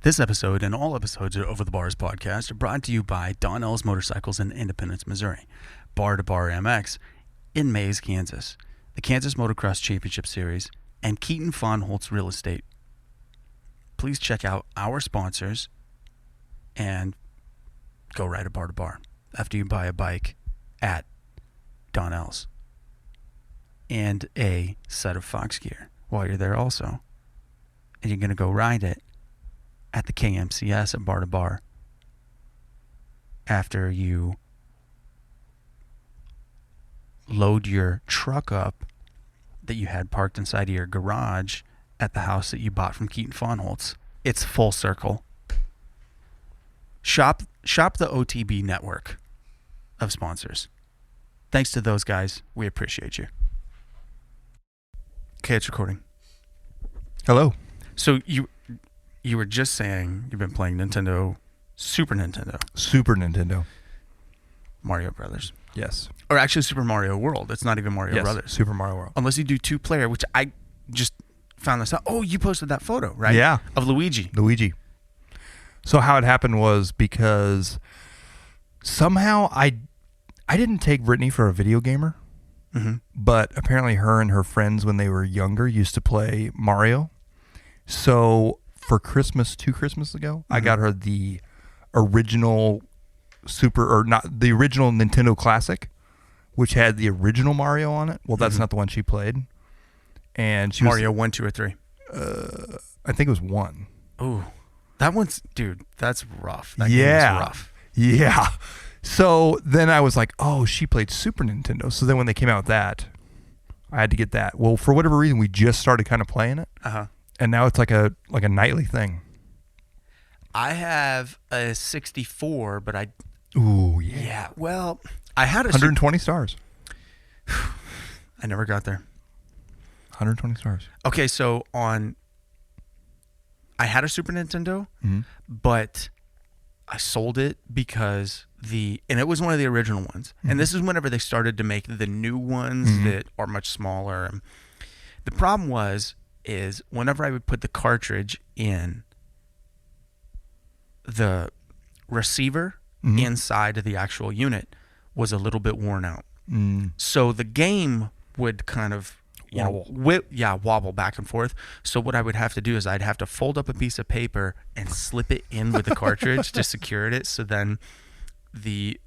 This episode and all episodes of Over the Bars podcast are brought to you by Donnells Motorcycles in Independence, Missouri, Bar to Bar MX in Mays, Kansas, the Kansas Motocross Championship Series, and Keaton Fahnholz Real Estate. Please check out our sponsors and go ride a bar to bar after you buy a bike at Donnells and a set of Fox gear while you're there also. And you're going to go ride it at the KMCS at Bar to Bar after you load your truck up that you had parked inside of your garage at the house that you bought from Keaton Fahnholz. It's full circle. Shop the OTB network of sponsors. Thanks to those guys. We appreciate you. Okay, it's recording. Hello. So you were just saying you've been playing Super Nintendo. Mario Brothers. Yes. Or actually Super Mario World. It's not even Mario Brothers. Super Mario World. Unless you do two-player, which I just found this out. Oh, you posted that photo, right? Yeah. Of Luigi. So how it happened was because somehow I didn't take Brittany for a video gamer, but apparently her and her friends when they were younger used to play Mario. So for Christmas, 2 Christmases ago, I got her the original original Nintendo Classic, which had the original Mario on it. Well, that's not the one she played. And she Mario 1, 2, or 3? I think it was 1. Ooh. That one's, dude, that's rough. That game is rough. Yeah. So then I was like, oh, she played Super Nintendo. So then when they came out with that, I had to get that. Well, for whatever reason, we just started kind of playing it. And now it's like a nightly thing. I have a 64, but I... Ooh, yeah. Yeah, well, I had a... 120 stars. I never got there. 120 stars. Okay, so I had a Super Nintendo, but I sold it because and it was one of the original ones. And this is whenever they started to make the new ones that are much smaller. The problem is whenever I would put the cartridge in the receiver inside of the actual unit was a little bit worn out. So the game would kind of wobble back and forth. So what I would have to do is I'd have to fold up a piece of paper and slip it in with the cartridge to secure it. So then the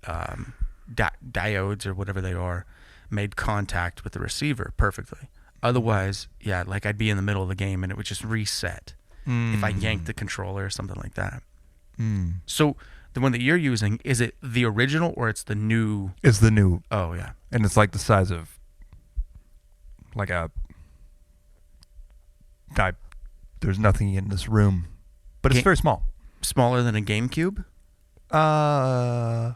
diodes or whatever they are made contact with the receiver perfectly. Otherwise, like I'd be in the middle of the game and it would just reset if I yanked the controller or something like that. So the one that you're using, is it the original or it's the new? It's the new. Oh, yeah. And it's like the size of like there's nothing in this room, but it's very small. Smaller than a GameCube? Yeah,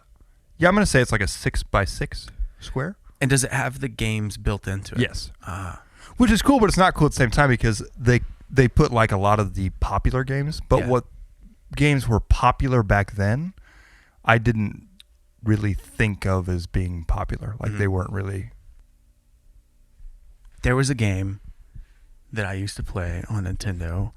I'm going to say it's like a 6x6 square. And does it have the games built into it? Yes. Which is cool, but it's not cool at the same time because they put like a lot of the popular games, but what games were popular back then, I didn't really think of as being popular. Like they weren't really. There was a game that I used to play on Nintendo.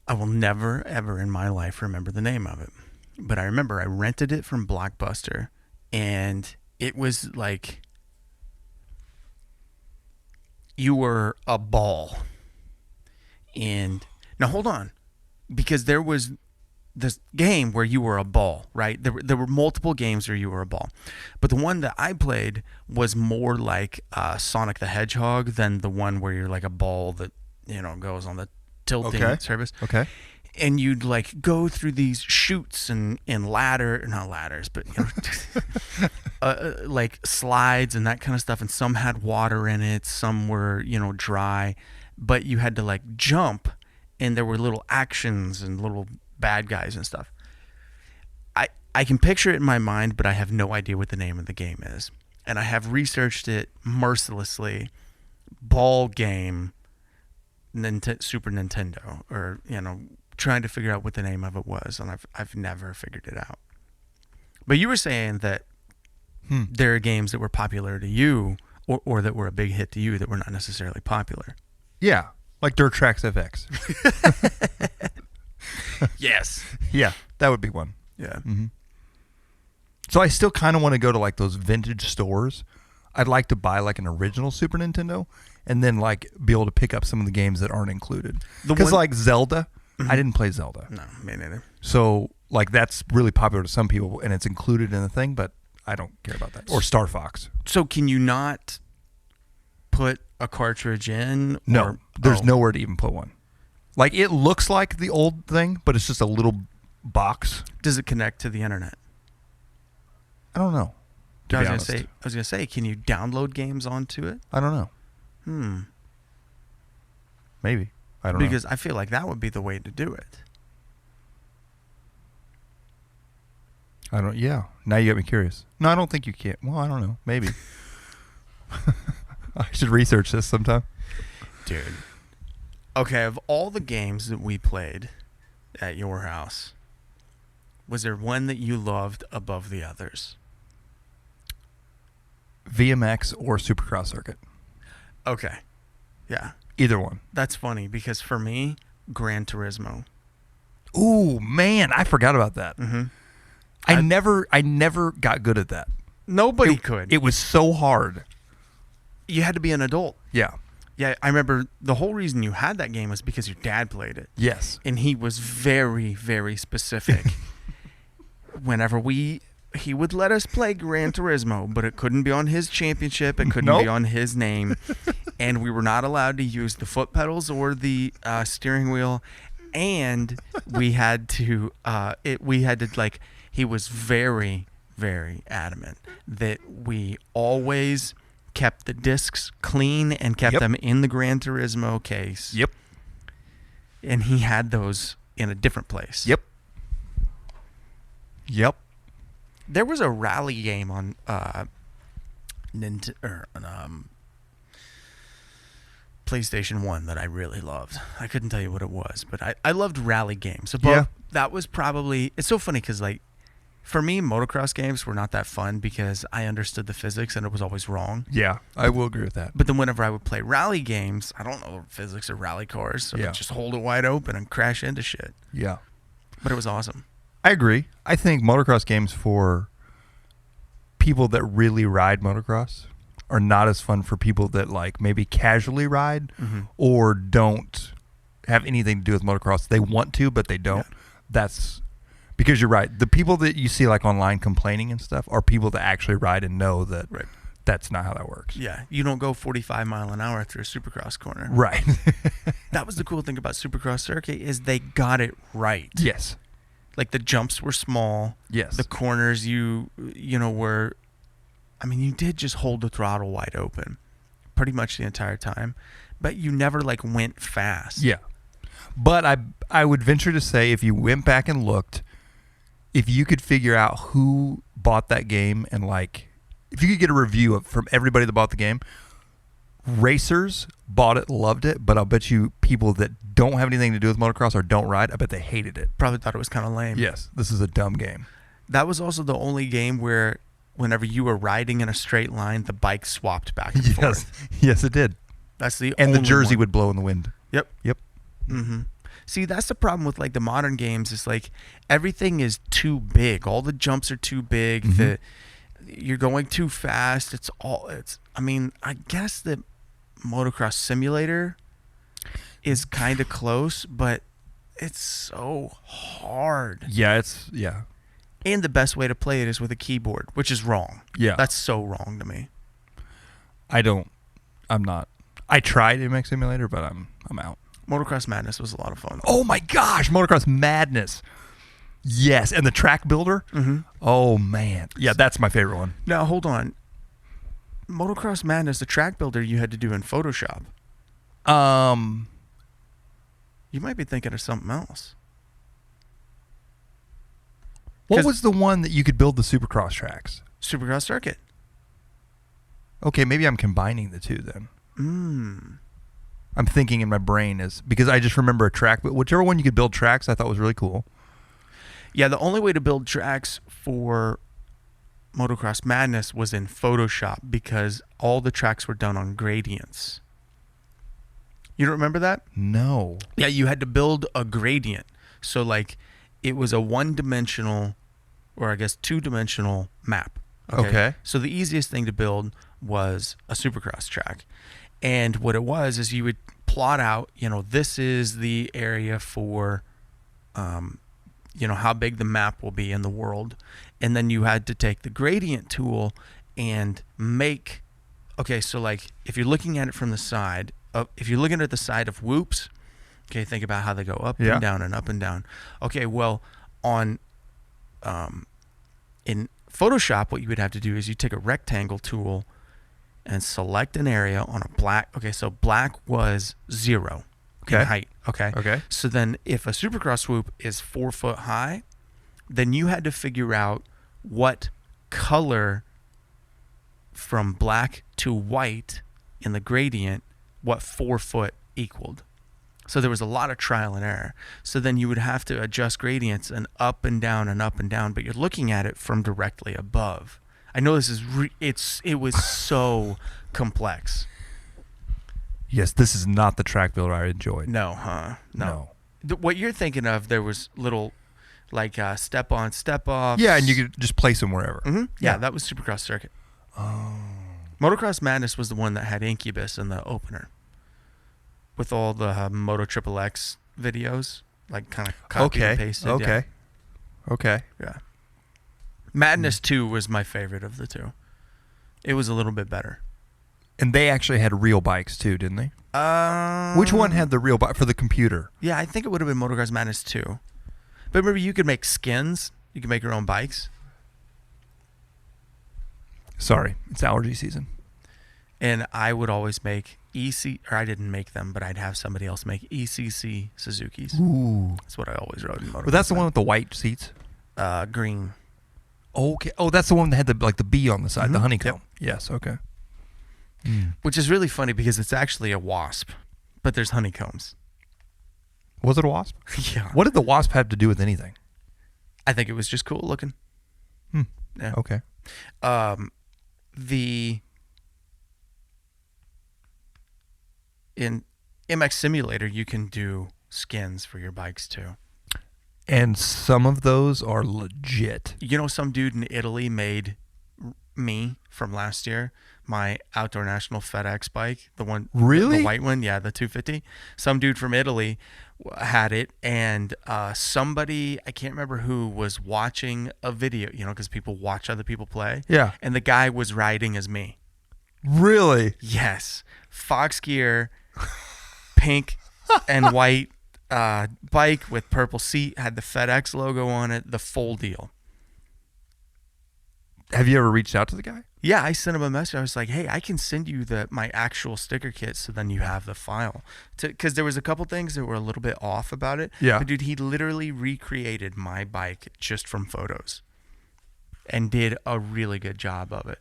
I will never, ever in my life remember the name of it. But I remember I rented it from Blockbuster, and it was like you were a ball. And now hold on, because there was this game where you were a ball, right? There were multiple games where you were a ball. But the one that I played was more like Sonic the Hedgehog than the one where you're like a ball that, goes on the tilting surface. Okay. And you'd like go through these chutes and not ladders, but like slides and that kind of stuff. And some had water in it, some were, dry, but you had to like jump, and there were little actions and little bad guys and stuff. I can picture it in my mind, but I have no idea what the name of the game is. And I have researched it mercilessly. Ball game, Super Nintendo, or, trying to figure out what the name of it was, and I've never figured it out. But you were saying that there are games that were popular to you, or that were a big hit to you that were not necessarily popular. Yeah, like Dirt Tracks FX. Yes. Yeah, that would be one. Yeah. Mm-hmm. So I still kind of want to go to like those vintage stores. I'd like to buy like an original Super Nintendo and then like be able to pick up some of the games that aren't included. Because like Zelda, I didn't play Zelda. No, me neither. So like that's really popular to some people and it's included in the thing, but I don't care about that. Or Star Fox. So can you not put a cartridge in? No, there's nowhere to even put one. Like it looks like the old thing, but it's just a little box. Does it connect to the internet? I don't know. I was gonna say, can you download games onto it? I don't know. Maybe. I don't know. Because I feel like that would be the way to do it. Yeah. Now you got me curious. No, I don't think you can. Well, I don't know. Maybe. I should research this sometime. Dude. Okay, of all the games that we played at your house, was there one that you loved above the others? VMX or Supercross Circuit. Okay. Yeah. Either one. That's funny because for me, Gran Turismo. Ooh, man, I forgot about that. Mm-hmm. I never got good at that. Nobody could. It was so hard. You had to be an adult. Yeah. Yeah, I remember the whole reason you had that game was because your dad played it. Yes. And he was very, very specific. Whenever he would let us play Gran Turismo, but it couldn't be on his championship. It couldn't be on his name. And we were not allowed to use the foot pedals or the steering wheel. And we had to, he was very, very adamant that we always kept the discs clean and kept them in the Gran Turismo case. Yep. And he had those in a different place. Yep. There was a rally game on PlayStation 1 that I really loved. I couldn't tell you what it was, but I loved rally games. That was probably... It's so funny because, like, for me, motocross games were not that fun because I understood the physics and it was always wrong. Yeah, I will agree with that. But then whenever I would play rally games, I don't know the physics of rally cars, so I'd just hold it wide open and crash into shit. Yeah. But it was awesome. I agree. I think motocross games for people that really ride motocross are not as fun for people that like maybe casually ride or don't have anything to do with motocross. They want to, but they don't. Yeah. That's because you're right. The people that you see like online complaining and stuff are people that actually ride and know that that's not how that works. Yeah. You don't go 45 mile an hour through a Supercross corner. Right. That was the cool thing about Supercross Circuit is they got it right. Yes. Like the jumps were small. Yes. The corners you were, I mean, you did just hold the throttle wide open pretty much the entire time, but you never like went fast. Yeah. But I would venture to say if you went back and looked, if you could figure out who bought that game and like, if you could get a review from everybody that bought the game, racers bought it, loved it, but I'll bet you people that don't have anything to do with motocross or don't ride, I bet they hated it. Probably thought it was kind of lame. Yes, this is a dumb game. That was also the only game where whenever you were riding in a straight line, the bike swapped back and forth. Yes, it did. That's the and only the jersey one. would blow in the wind. Yep. Mm-hmm. See, that's the problem with like the modern games is like everything is too big. All the jumps are too big. You're going too fast. I mean, I guess the Motocross Simulator is kind of close, but it's so hard. Yeah, And the best way to play it is with a keyboard, which is wrong. Yeah. That's so wrong to me. I'm not. I tried MX Simulator, but I'm out. Motocross Madness was a lot of fun. Oh my gosh, Motocross Madness. Yes, and the track builder. Oh man. Yeah, that's my favorite one. Now, hold on. Motocross Madness, the track builder you had to do in Photoshop. You might be thinking of something else. What was the one that you could build the Supercross tracks? Supercross Circuit. Okay, maybe I'm combining the two then. I'm thinking in my brain is because I just remember a track, but whichever one you could build tracks, I thought was really cool. Yeah, the only way to build tracks for Motocross Madness was in Photoshop because all the tracks were done on gradients. You don't remember that? No. Yeah, you had to build a gradient. So like it was a one-dimensional, or I guess two-dimensional map. Okay. So the easiest thing to build was a supercross track. And what it was is you would plot out, this is the area for, how big the map will be in the world. And then you had to take the gradient tool and make, so like if you're looking at it from the side, if you're looking at the side of whoops, think about how they go up and down and up and down. Okay, well, in Photoshop, what you would have to do is you take a rectangle tool and select an area on a black. Okay, so black was 0 in height. Okay. So then if a supercross swoop is 4 foot high, then you had to figure out what color from black to white in the gradient, what 4 foot equaled. So there was a lot of trial and error. So then you would have to adjust gradients and up and down, but you're looking at it from directly above. I know this is it was so complex. Yes, this is not the track builder I enjoyed. No, huh? No. What you're thinking of, there was little like step on, step off. Yeah, and you could just place them wherever. Mm-hmm. Yeah, that was Supercross Circuit. Oh. Motocross Madness was the one that had Incubus in the opener, with all the Moto Triple X videos, like kind of copied and pasted. Okay. Yeah. Madness 2 was my favorite of the two. It was a little bit better. And they actually had real bikes too, didn't they? Which one had the real bike for the computer? Yeah, I think it would have been Motocross Madness 2. But remember, you could make skins. You could make your own bikes. Sorry, it's allergy season. And I would always make I didn't make them, but I'd have somebody else make ECC Suzukis. Ooh. That's what I always rode in Motocross. Well, that's the one with the white seats? Green. Okay. Oh, that's the one that had the bee on the side, the honeycomb. Yep. Yes, okay. Which is really funny because it's actually a wasp, but there's honeycombs. Was it a wasp? Yeah. What did the wasp have to do with anything? I think it was just cool looking. Yeah. Okay. In MX Simulator, you can do skins for your bikes too. And some of those are legit. Some dude in Italy made me from last year my Outdoor National FedEx bike, the one, really, the white one, yeah, the 250. Some dude from Italy had it, and somebody, I can't remember who, was watching a video, because people watch other people play. Yeah. And the guy was riding as me. Really? Yes. Fox gear, pink and white bike with purple seat, had the FedEx logo on it, the full deal. Have you ever reached out to the guy? Yeah, I sent him a message. I was like, hey, I can send you my actual sticker kit, so then you have the file. Because there was a couple things that were a little bit off about it. Yeah. But dude, he literally recreated my bike just from photos and did a really good job of it.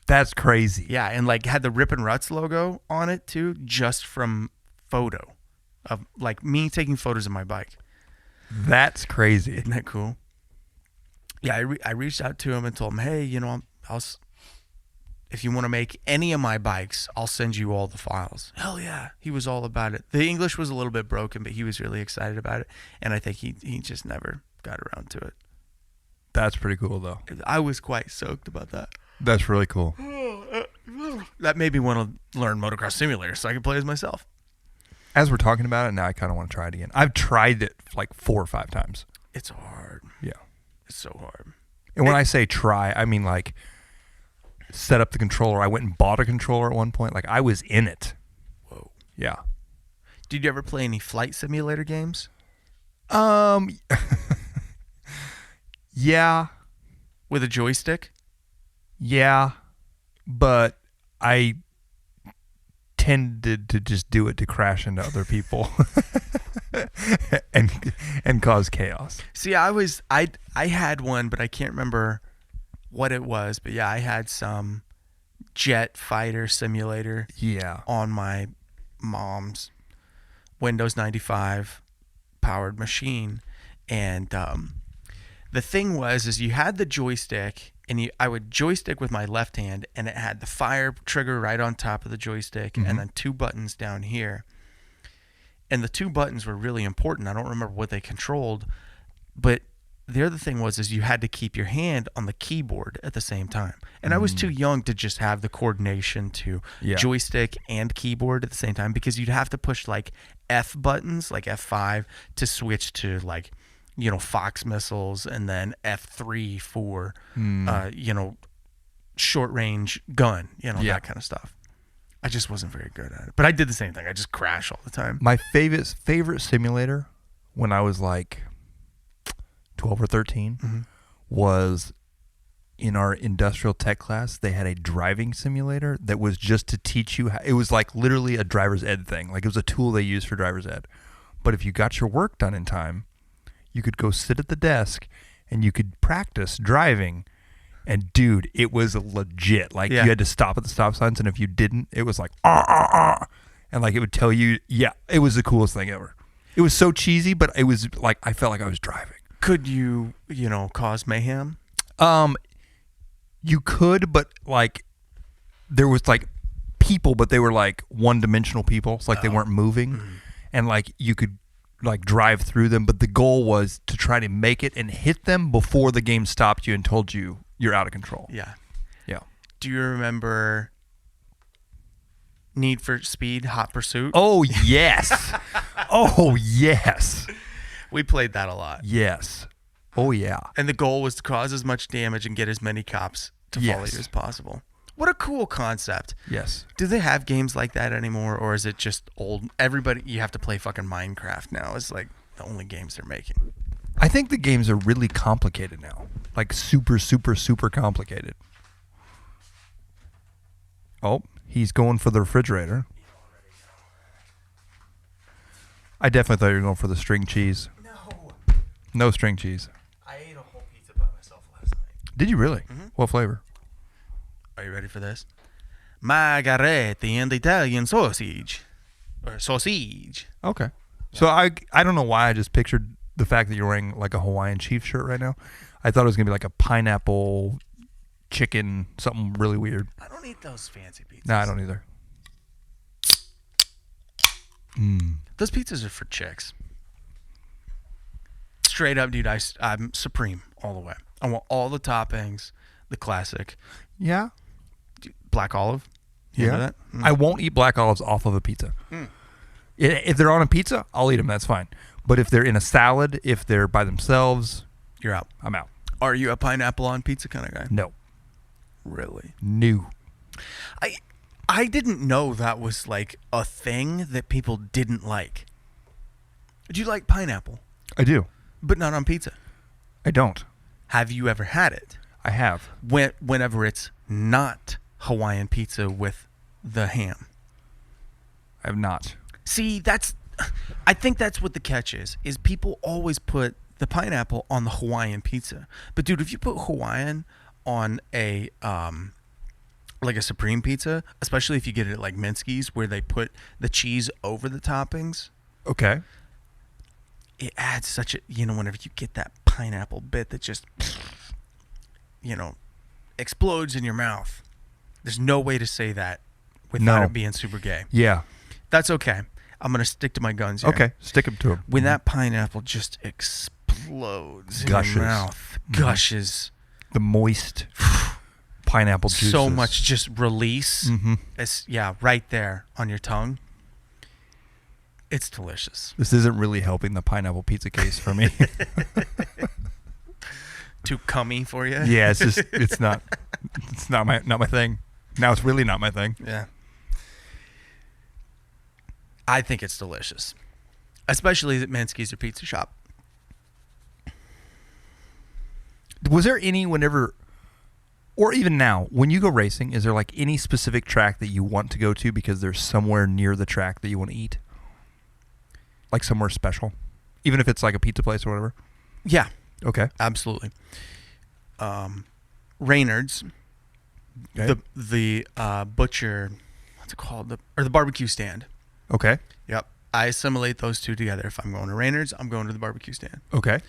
That's crazy. Yeah, and had the Rip and Ruts logo on it too, just from photo of me taking photos of my bike. That's crazy. Isn't that cool? Yeah, I reached out to him and told him, hey, I'll if you want to make any of my bikes, I'll send you all the files. Hell yeah. He was all about it. The English was a little bit broken, but he was really excited about it. And I think he just never got around to it. That's pretty cool, though. I was quite stoked about that. That's really cool. That made me want to learn Motocross Simulator so I could play as myself. As we're talking about it, now I kind of want to try it again. I've tried it 4 or 5 times. It's hard. Yeah. It's so hard. And when I say try, I mean set up the controller. I went and bought a controller at one point. I was in it. Whoa. Yeah. Did you ever play any flight simulator games? Yeah. With a joystick? Yeah. But I tended to just do it to crash into other people and cause chaos. See, I had one, but I can't remember what it was. But yeah, I had some jet fighter simulator. Yeah. On my mom's Windows 95 powered machine, and the thing was you had the joystick. And I would joystick with my left hand, and it had the fire trigger right on top of the joystick, and then 2 buttons down here. And the 2 buttons were really important. I don't remember what they controlled, But the other thing is you had to keep your hand on the keyboard at the same time. And I was too young to just have the coordination to joystick and keyboard at the same time, because you'd have to push like F buttons, like F5, to switch to like, Fox missiles, and then F3 for, short range gun, that kind of stuff. I just wasn't very good at it. But I did the same thing. I just crash all the time. My favorite simulator when I was like 12 or 13 was in our industrial tech class. They had a driving simulator that was just to teach you how, it was like literally a driver's ed thing. Like it was a tool they used for driver's ed. But if you got your work done in time, you could go sit at the desk and you could practice driving. And dude, it was legit. Like you had to stop at the stop signs, and if you didn't, it was like and like it would tell you, it was the coolest thing ever. It was so cheesy, but it was like I felt like I was driving. Could you, cause mayhem? You could, but like there was like people, but they were like one-dimensional people. It's like they weren't moving, and like you could like drive through them. But the goal was to try to make it and hit them before the game stopped you and told you you're out of control. Yeah. Yeah. Do you remember Need for Speed Hot Pursuit? Oh, yes. Oh, yes. We played that a lot. Yes. Oh, yeah. And the goal was to cause as much damage and get as many cops to follow you as possible. What a cool concept. Yes. Do they have games like that anymore, or is it just old? Everybody, you have to play fucking Minecraft now. It's like the only games they're making. I think the games are really complicated now. Like super, super, super complicated. Oh, he's going for the refrigerator. I definitely thought you were going for the string cheese. No. No string cheese. I ate a whole pizza by myself last night. Did you really? Mm-hmm. What flavor? Are you ready for this? Margherita and Italian sausage. Or sausage. Okay. Yeah. So I don't know why I just pictured the fact that you're wearing like a Hawaiian Chief shirt right now. I thought it was going to be like a pineapple chicken, something really weird. I don't eat those fancy pizzas. No, I don't either. Those pizzas are for chicks. Straight up, dude, I'm supreme all the way. I want all the toppings, the classic. Yeah. Black olive. You know that? I won't eat black olives off of a pizza. If they're on a pizza, I'll eat them. That's fine. But if they're in a salad, if they're by themselves, you're out. I'm out. Are you a pineapple on pizza kind of guy? No. Really? No. I didn't know that was like a thing that people didn't like. Do you like pineapple? I do. But not on pizza. I don't. Have you ever had it? I have. Whenever it's not Hawaiian pizza with the ham. I have not. See, I think that's what the catch is people always put the pineapple on the Hawaiian pizza. But dude, if you put Hawaiian on a like a supreme pizza, especially if you get it at like Minsky's where they put the cheese over the toppings. Okay. It adds such a, whenever you get that pineapple bit that just, explodes in your mouth. There's no way to say that without it being super gay. Yeah. That's okay. I'm going to stick to my guns here. Okay. Stick them to him. When that pineapple just explodes in your mouth, gushes. The moist pineapple juices. So much just release. It's, right there on your tongue. It's delicious. This isn't really helping the pineapple pizza case for me. Too cummy for you? Yeah, it's not my thing. Now it's really not my thing. Yeah. I think it's delicious. Especially at Minsky's or Pizza Shop. Was there any whenever, or even now, when you go racing, is there like any specific track that you want to go to because there's somewhere near the track that you want to eat? Like somewhere special? Even if it's like a pizza place or whatever? Yeah. Okay. Absolutely. Raynard's. Okay. The butcher, what's it called? The barbecue stand. Okay. Yep. I assimilate those two together. If I'm going to Raynard's, I'm going to the barbecue stand. Okay.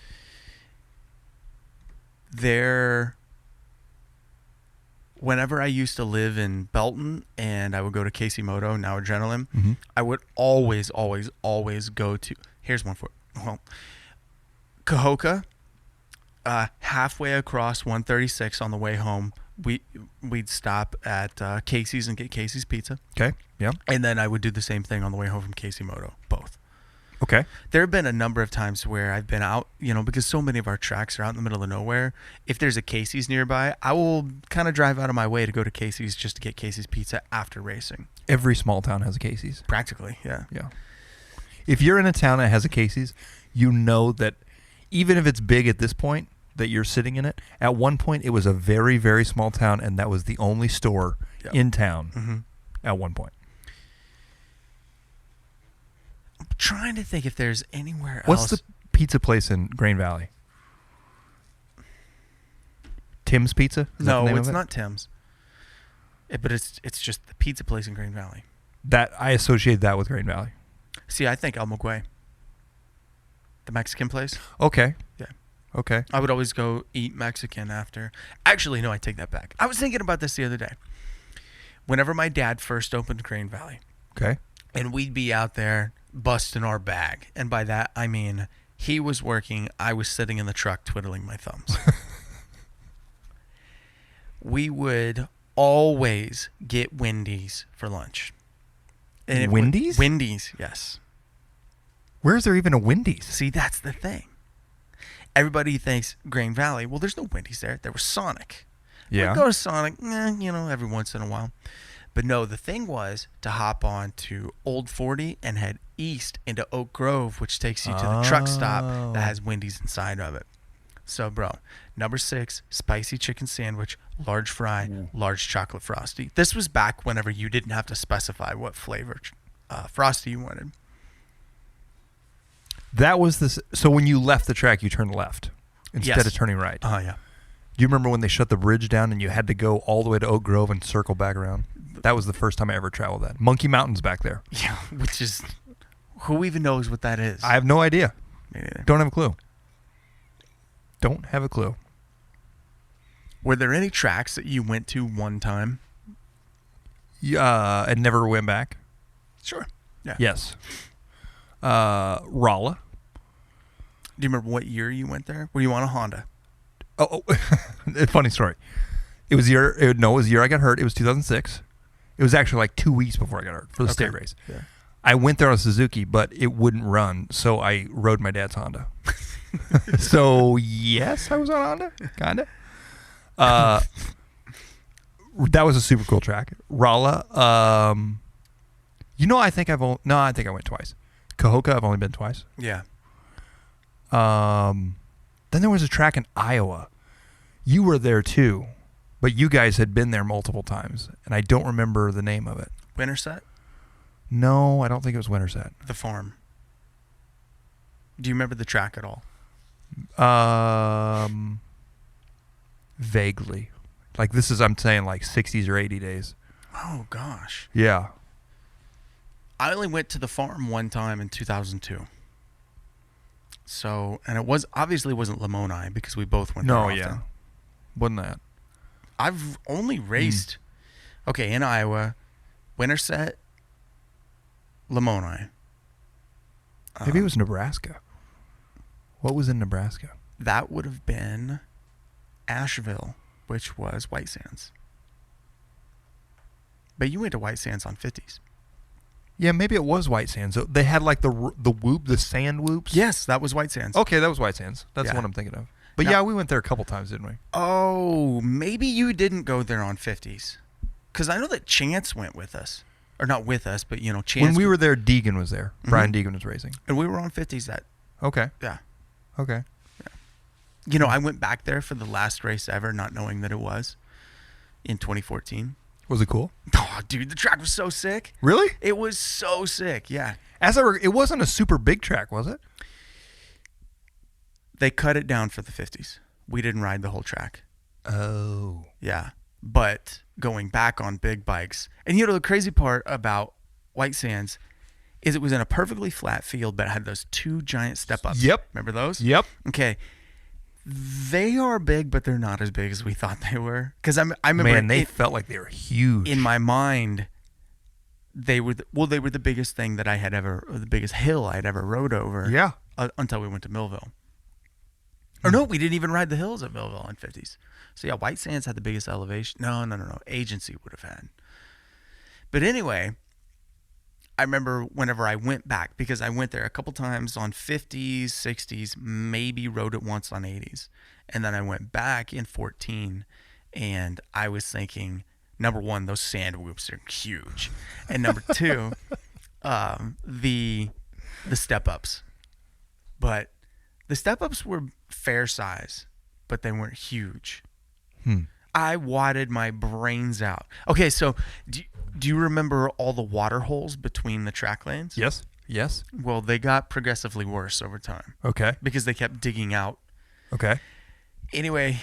Whenever I used to live in Belton and I would go to Casey Moto, now Adrenaline, I would always, always, always go to, here's one for it. Well, Cahokia halfway across 136 on the way home, we'd stop at Casey's and get Casey's Pizza. Okay. Yeah. And then I would do the same thing on the way home from Casey Moto, both. Okay. There have been a number of times where I've been out, because so many of our tracks are out in the middle of nowhere. If there's a Casey's nearby, I will kind of drive out of my way to go to Casey's just to get Casey's Pizza after racing. Every small town has a Casey's. Practically, yeah. Yeah. If you're in a town that has a Casey's, you know that even if it's big at this point that you're sitting in it, at one point it was a very, very small town, and that was the only store in town at one point. I'm trying to think if there's anywhere else. What's the pizza place in Grain Valley? Tim's Pizza? Is that the No, name it's of it? not Tim's. But it's just the pizza place in Grain Valley. That I associate that with Grain Valley. See, I think El Mugway. The Mexican place. Okay. Yeah. Okay. I would always go eat Mexican after. Actually, no, I take that back. I was thinking about this the other day. Whenever my dad first opened Grain Valley. Okay. And we'd be out there busting our bag. And by that, I mean he was working, I was sitting in the truck twiddling my thumbs. We would always get Wendy's for lunch. And Wendy's? Wendy's, yes. Where's there even a Wendy's? See, that's the thing. Everybody thinks Grain Valley. Well, there's no Wendy's there. There was Sonic. Yeah. We'd go to Sonic, every once in a while. But no, the thing was to hop on to Old 40 and head east into Oak Grove, which takes you to the truck stop that has Wendy's inside of it. So, bro, number 6, spicy chicken sandwich, large fry, large chocolate frosty. This was back whenever you didn't have to specify what flavor frosty you wanted. That was this. So when you left the track, you turned left instead of turning right. Oh, yeah. Do you remember when they shut the bridge down and you had to go all the way to Oak Grove and circle back around? That was the first time I ever traveled that. Monkey Mountain's back there. Yeah, which is, who even knows what that is? I have no idea. Me neither. Don't have a clue. Don't have a clue. Were there any tracks that you went to one time? And never went back? Sure. Yeah. Yes. Rolla. Do you remember what year you went there? Were you on a Honda? Oh, funny story. It was the year I got hurt. It was 2006. It was actually like 2 weeks before I got hurt for the state race. Yeah. I went there on a Suzuki, but it wouldn't run, so I rode my dad's Honda. So, yes, I was on Honda, kind of. That was a super cool track. Rolla, I think I went twice. Cahokia, I've only been twice. Yeah. Then there was a track in Iowa. You were there too, but you guys had been there multiple times, and I don't remember the name of it. Winterset? No, I don't think it was Winterset. The Farm. Do you remember the track at all? Vaguely. Like this is, I'm saying like 60s or 80 days. Oh, gosh. Yeah. I only went to the Farm one time in 2002. So, and it obviously wasn't Lamoni because we both went there often. Yeah. Wasn't that? I've only raced, in Iowa, Winterset, Lamoni. Maybe it was Nebraska. What was in Nebraska? That would have been Asheville, which was White Sands. But you went to White Sands on 50s. Yeah, maybe it was White Sands. They had like the whoop, the sand whoops. Yes, that was White Sands. Okay, that was White Sands. That's the one I'm thinking of. But yeah, we went there a couple times, didn't we? Oh, maybe you didn't go there on 50s. Because I know that Chance went with us. Or not with us, but, Chance. When we were there, Deegan was there. Mm-hmm. Brian Deegan was racing. And we were on 50s that. Okay. Yeah. Okay. Yeah. I went back there for the last race ever, not knowing that it was in 2014. Was it cool? Oh, dude, the track was so sick. Really? It was so sick, yeah. It wasn't a super big track, was it? They cut it down for the 50s. We didn't ride the whole track. Oh. Yeah. But going back on big bikes. And the crazy part about White Sands is it was in a perfectly flat field, but it had those 2 giant step-ups. Yep. Remember those? Yep. Okay. They are big, but they're not as big as we thought they were. Because I remember... Man, they felt like they were huge. In my mind, they were the biggest thing that I had ever... Or the biggest hill I'd ever rode over. Yeah. Until we went to Millville. Or no, we didn't even ride the hills at Millville on 50s. So yeah, White Sands had the biggest elevation. No. Agency would have had. But anyway, I remember whenever I went back, because I went there a couple times on 50s, 60s, maybe rode it once on 80s. And then I went back in 14, and I was thinking, number one, those sand whoops are huge. And number two, the step-ups. But the step-ups were fair size, but they weren't huge. I wadded my brains out. Okay, so do you remember all the water holes between the track lanes? Yes. Well, they got progressively worse over time. Okay. Because they kept digging out. Okay. Anyway,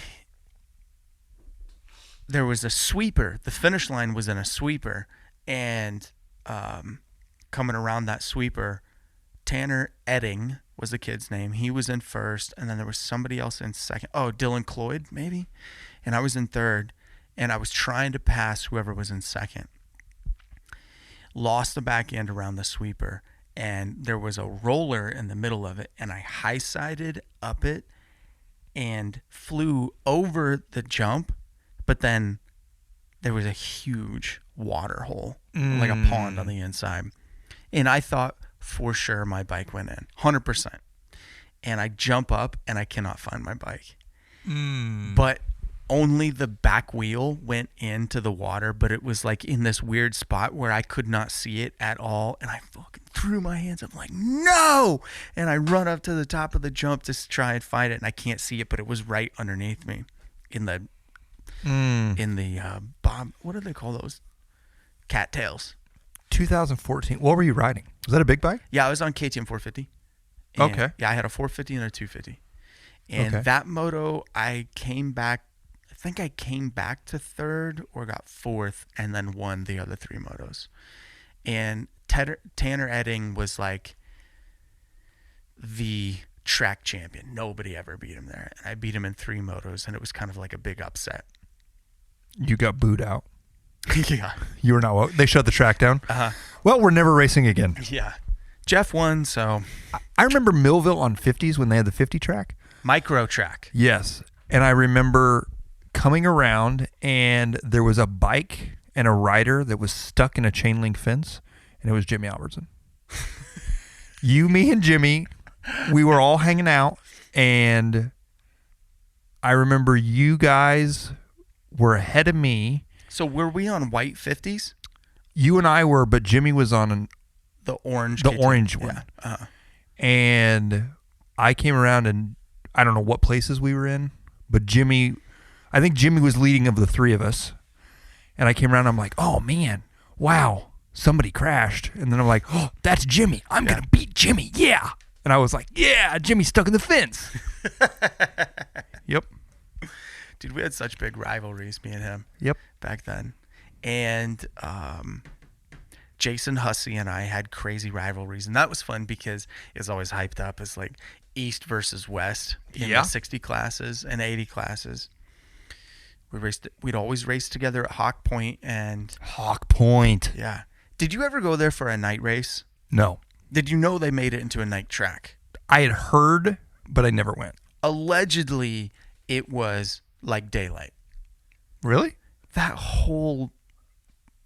there was a sweeper. The finish line was in a sweeper, and coming around that sweeper, Tanner Edding was the kid's name. He was in first, and then there was somebody else in second. Oh, Dylan Cloyd, maybe? And I was in third, and I was trying to pass whoever was in second. Lost the back end around the sweeper, and there was a roller in the middle of it, and I high-sided up it and flew over the jump, but then there was a huge water hole, like a pond on the inside. And I thought for sure my bike went in, 100%. And I jump up, and I cannot find my bike. But only the back wheel went into the water, but it was like in this weird spot where I could not see it at all. And I fucking threw my hands up like, no! And I run up to the top of the jump to try and find it, and I can't see it, but it was right underneath me in the bob. What do they call those? Cattails. 2014. What were you riding? Was that a big bike? Yeah, I was on KTM 450. Okay. Yeah, I had a 450 and a 250. And that moto, I came back. I think I came back to third or got fourth, and then won the other three motos. And Tanner Edding was like the track champion. Nobody ever beat him there. And I beat him in three motos, and it was kind of like a big upset. You got booed out. Yeah. You were not. They shut the track down. Well, we're never racing again. Yeah. Jeff won, so. I remember Millville on 50s when they had the 50 track. Micro track. Yes. And I remember coming around, and there was a bike and a rider that was stuck in a chain link fence, and it was Jimmy Albertson. You, me, and Jimmy, we were all hanging out, and I remember you guys were ahead of me. So were we on white 50s? You and I were, but Jimmy was on the orange one. Yeah. And I came around, and I don't know what places we were in, but I think Jimmy was leading of the three of us. And I came around, and I'm like, oh man, wow, somebody crashed. And then I'm like, oh, that's Jimmy. I'm going to beat Jimmy. Yeah. And I was like, yeah, Jimmy's stuck in the fence. Yep. Dude, we had such big rivalries, me and him. Yep. Back then. And Jason Hussey and I had crazy rivalries. And that was fun because it was always hyped up as like East versus West in the 60 classes and 80 classes. We'd always race together at Hawk Point. Yeah. Did you ever go there for a night race? No. Did you know they made it into a night track? I had heard, but I never went. Allegedly, it was like daylight. Really? That whole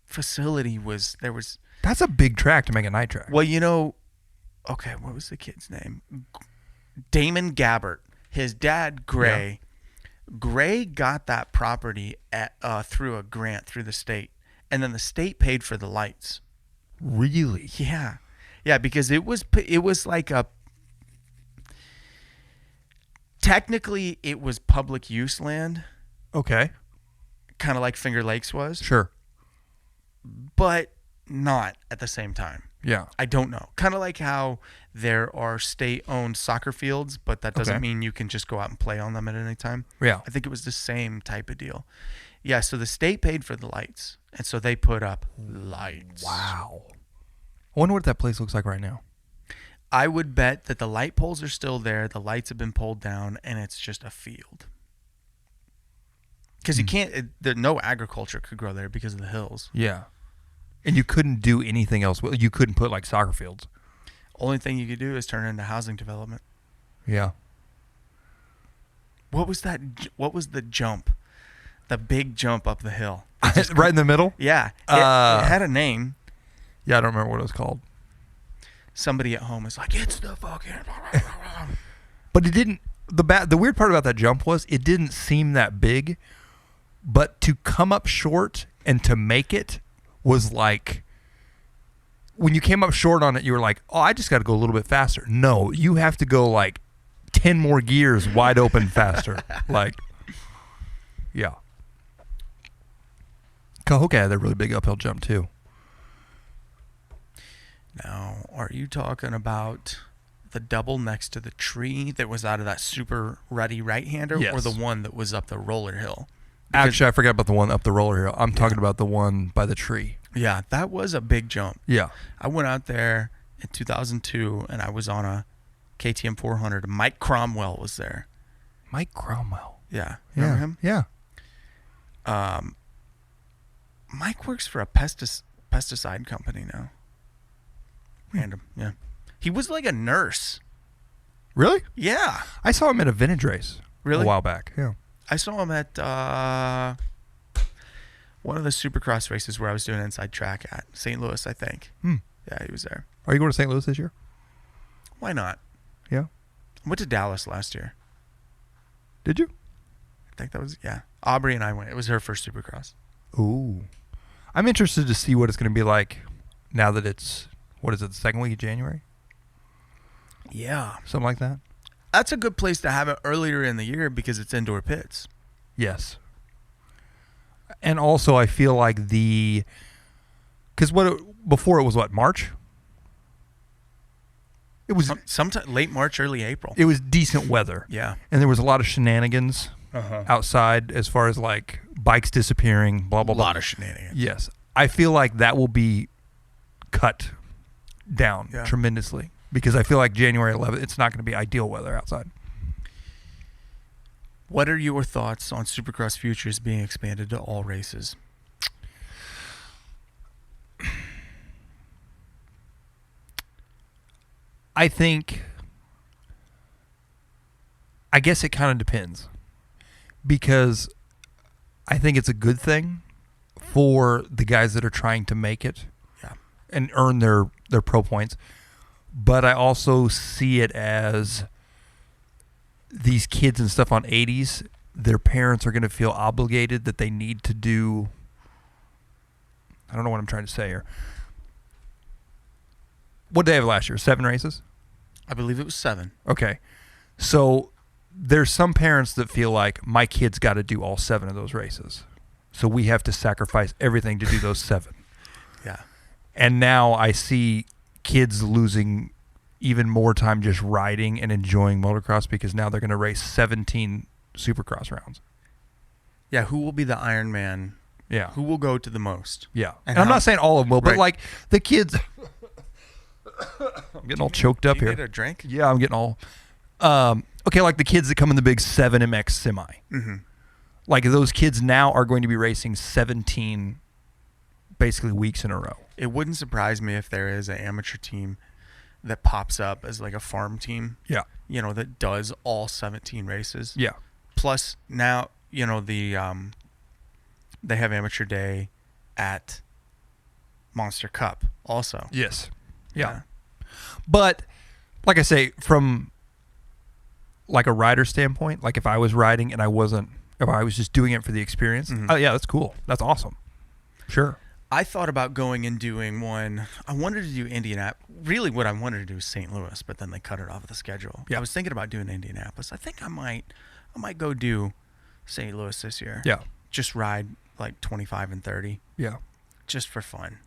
facility That's a big track to make a night track. Well, okay, what was the kid's name? Damon Gabbert. His dad, Gray. Yeah. Gray got that property through a grant through the state, and then the state paid for the lights. Really? Yeah. Yeah, because it was like technically it was public use land. Okay. Kind of like Finger Lakes was. Sure. But not at the same time. Yeah. I don't know. Kind of like how there are state-owned soccer fields, but that doesn't mean you can just go out and play on them at any time. Yeah. I think it was the same type of deal. Yeah, so the state paid for the lights, and so they put up lights. Wow. I wonder what that place looks like right now. I would bet that the light poles are still there, the lights have been pulled down, and it's just a field. Because you can't, no agriculture could grow there because of the hills. Yeah. And you couldn't do anything else. You couldn't put like soccer fields. Only thing you could do is turn it into housing development. Yeah. What was that? What was the jump? The big jump up the hill. Right in the middle? Yeah. It had a name. Yeah, I don't remember what it was called. Somebody at home is like, it's the fucking... But it didn't... The weird part about that jump was it didn't seem that big, but to come up short and to make it was like... When you came up short on it, you were like, oh, I just got to go a little bit faster. No, you have to go like 10 more gears wide open faster. Like, yeah. Cahokia had a really big uphill jump too. Now, are you talking about the double next to the tree that was out of that super ruddy right-hander, yes, or the one that was up the roller hill? Actually, I forgot about the one up the roller hill. I'm talking about the one by the tree. Yeah, that was a big jump. Yeah. I went out there in 2002, and I was on a KTM 400. Mike Cromwell was there. Mike Cromwell. Yeah. Remember him? Yeah. Mike works for a pesticide company now. Random, yeah. He was like a nurse. Really? Yeah. I saw him at a vintage race. Really? A while back. Yeah. I saw him at one of the Supercross races where I was doing inside track at St. Louis, I think. Yeah, he was there. Are you going to St. Louis this year? Why not? Yeah. I went to Dallas last year. Did you? I think that was, yeah. Aubrey and I went. It was her first Supercross. Ooh. I'm interested to see what it's going to be like now that it's, what is it, the second week of January? Yeah. Something like that? That's a good place to have it earlier in the year because it's indoor pits. Yes. And also I feel like because before it was what, March? It was sometime late March, early April. It was decent weather. Yeah. And there was a lot of shenanigans outside as far as like bikes disappearing, blah, blah, blah. A lot of shenanigans. Yes. I feel like that will be cut down tremendously because I feel like January 11th, it's not going to be ideal weather outside. What are your thoughts on Supercross Futures being expanded to all races? I guess it kind of depends because I think it's a good thing for the guys that are trying to make it and earn their pro points. But I also see it as these kids and stuff on 80s, their parents are going to feel obligated that they need to do, I don't know what I'm trying to say here. What did they have last year? 7 races? I believe it was 7. Okay. So there's some parents that feel like my kid's got to do all 7 of those races. So we have to sacrifice everything to do those 7. Yeah. And now I see kids losing even more time just riding and enjoying motocross because now they're going to race 17 Supercross rounds. Yeah, who will be the Iron Man? Yeah. Who will go to the most? Yeah. And I'm not saying all of them will, but like the kids... I'm getting all choked up here. You need a drink? Yeah, I'm getting all... okay, like the kids that come in the big 7MX semi. Mm-hmm. Like those kids now are going to be racing 17 basically weeks in a row. It wouldn't surprise me if there is an amateur team that pops up as like a farm team. Yeah. You know, that does all 17 races. Yeah. Plus now, you know, they have amateur day at Monster Cup also. Yes. Yeah. But like I say, from like a rider standpoint, like if I was riding and if I was just doing it for the experience, oh yeah, that's cool. That's awesome. Sure. I thought about going and doing one. I wanted to do Indianapolis. Really what I wanted to do is St. Louis, but then they cut it off the schedule. Yeah. I was thinking about doing Indianapolis. I think I might go do St. Louis this year. Yeah. Just ride like 25 and 30. Yeah. Just for fun.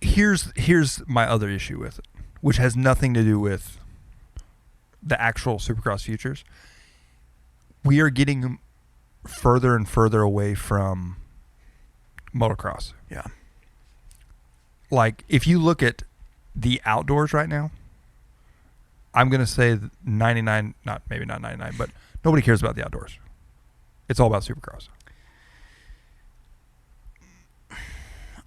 Here's my other issue with it, which has nothing to do with the actual Supercross Futures. We are getting further and further away from motocross. Yeah. Like, if you look at the outdoors right now, I'm going to say 99, maybe not 99, but nobody cares about the outdoors. It's all about Supercross.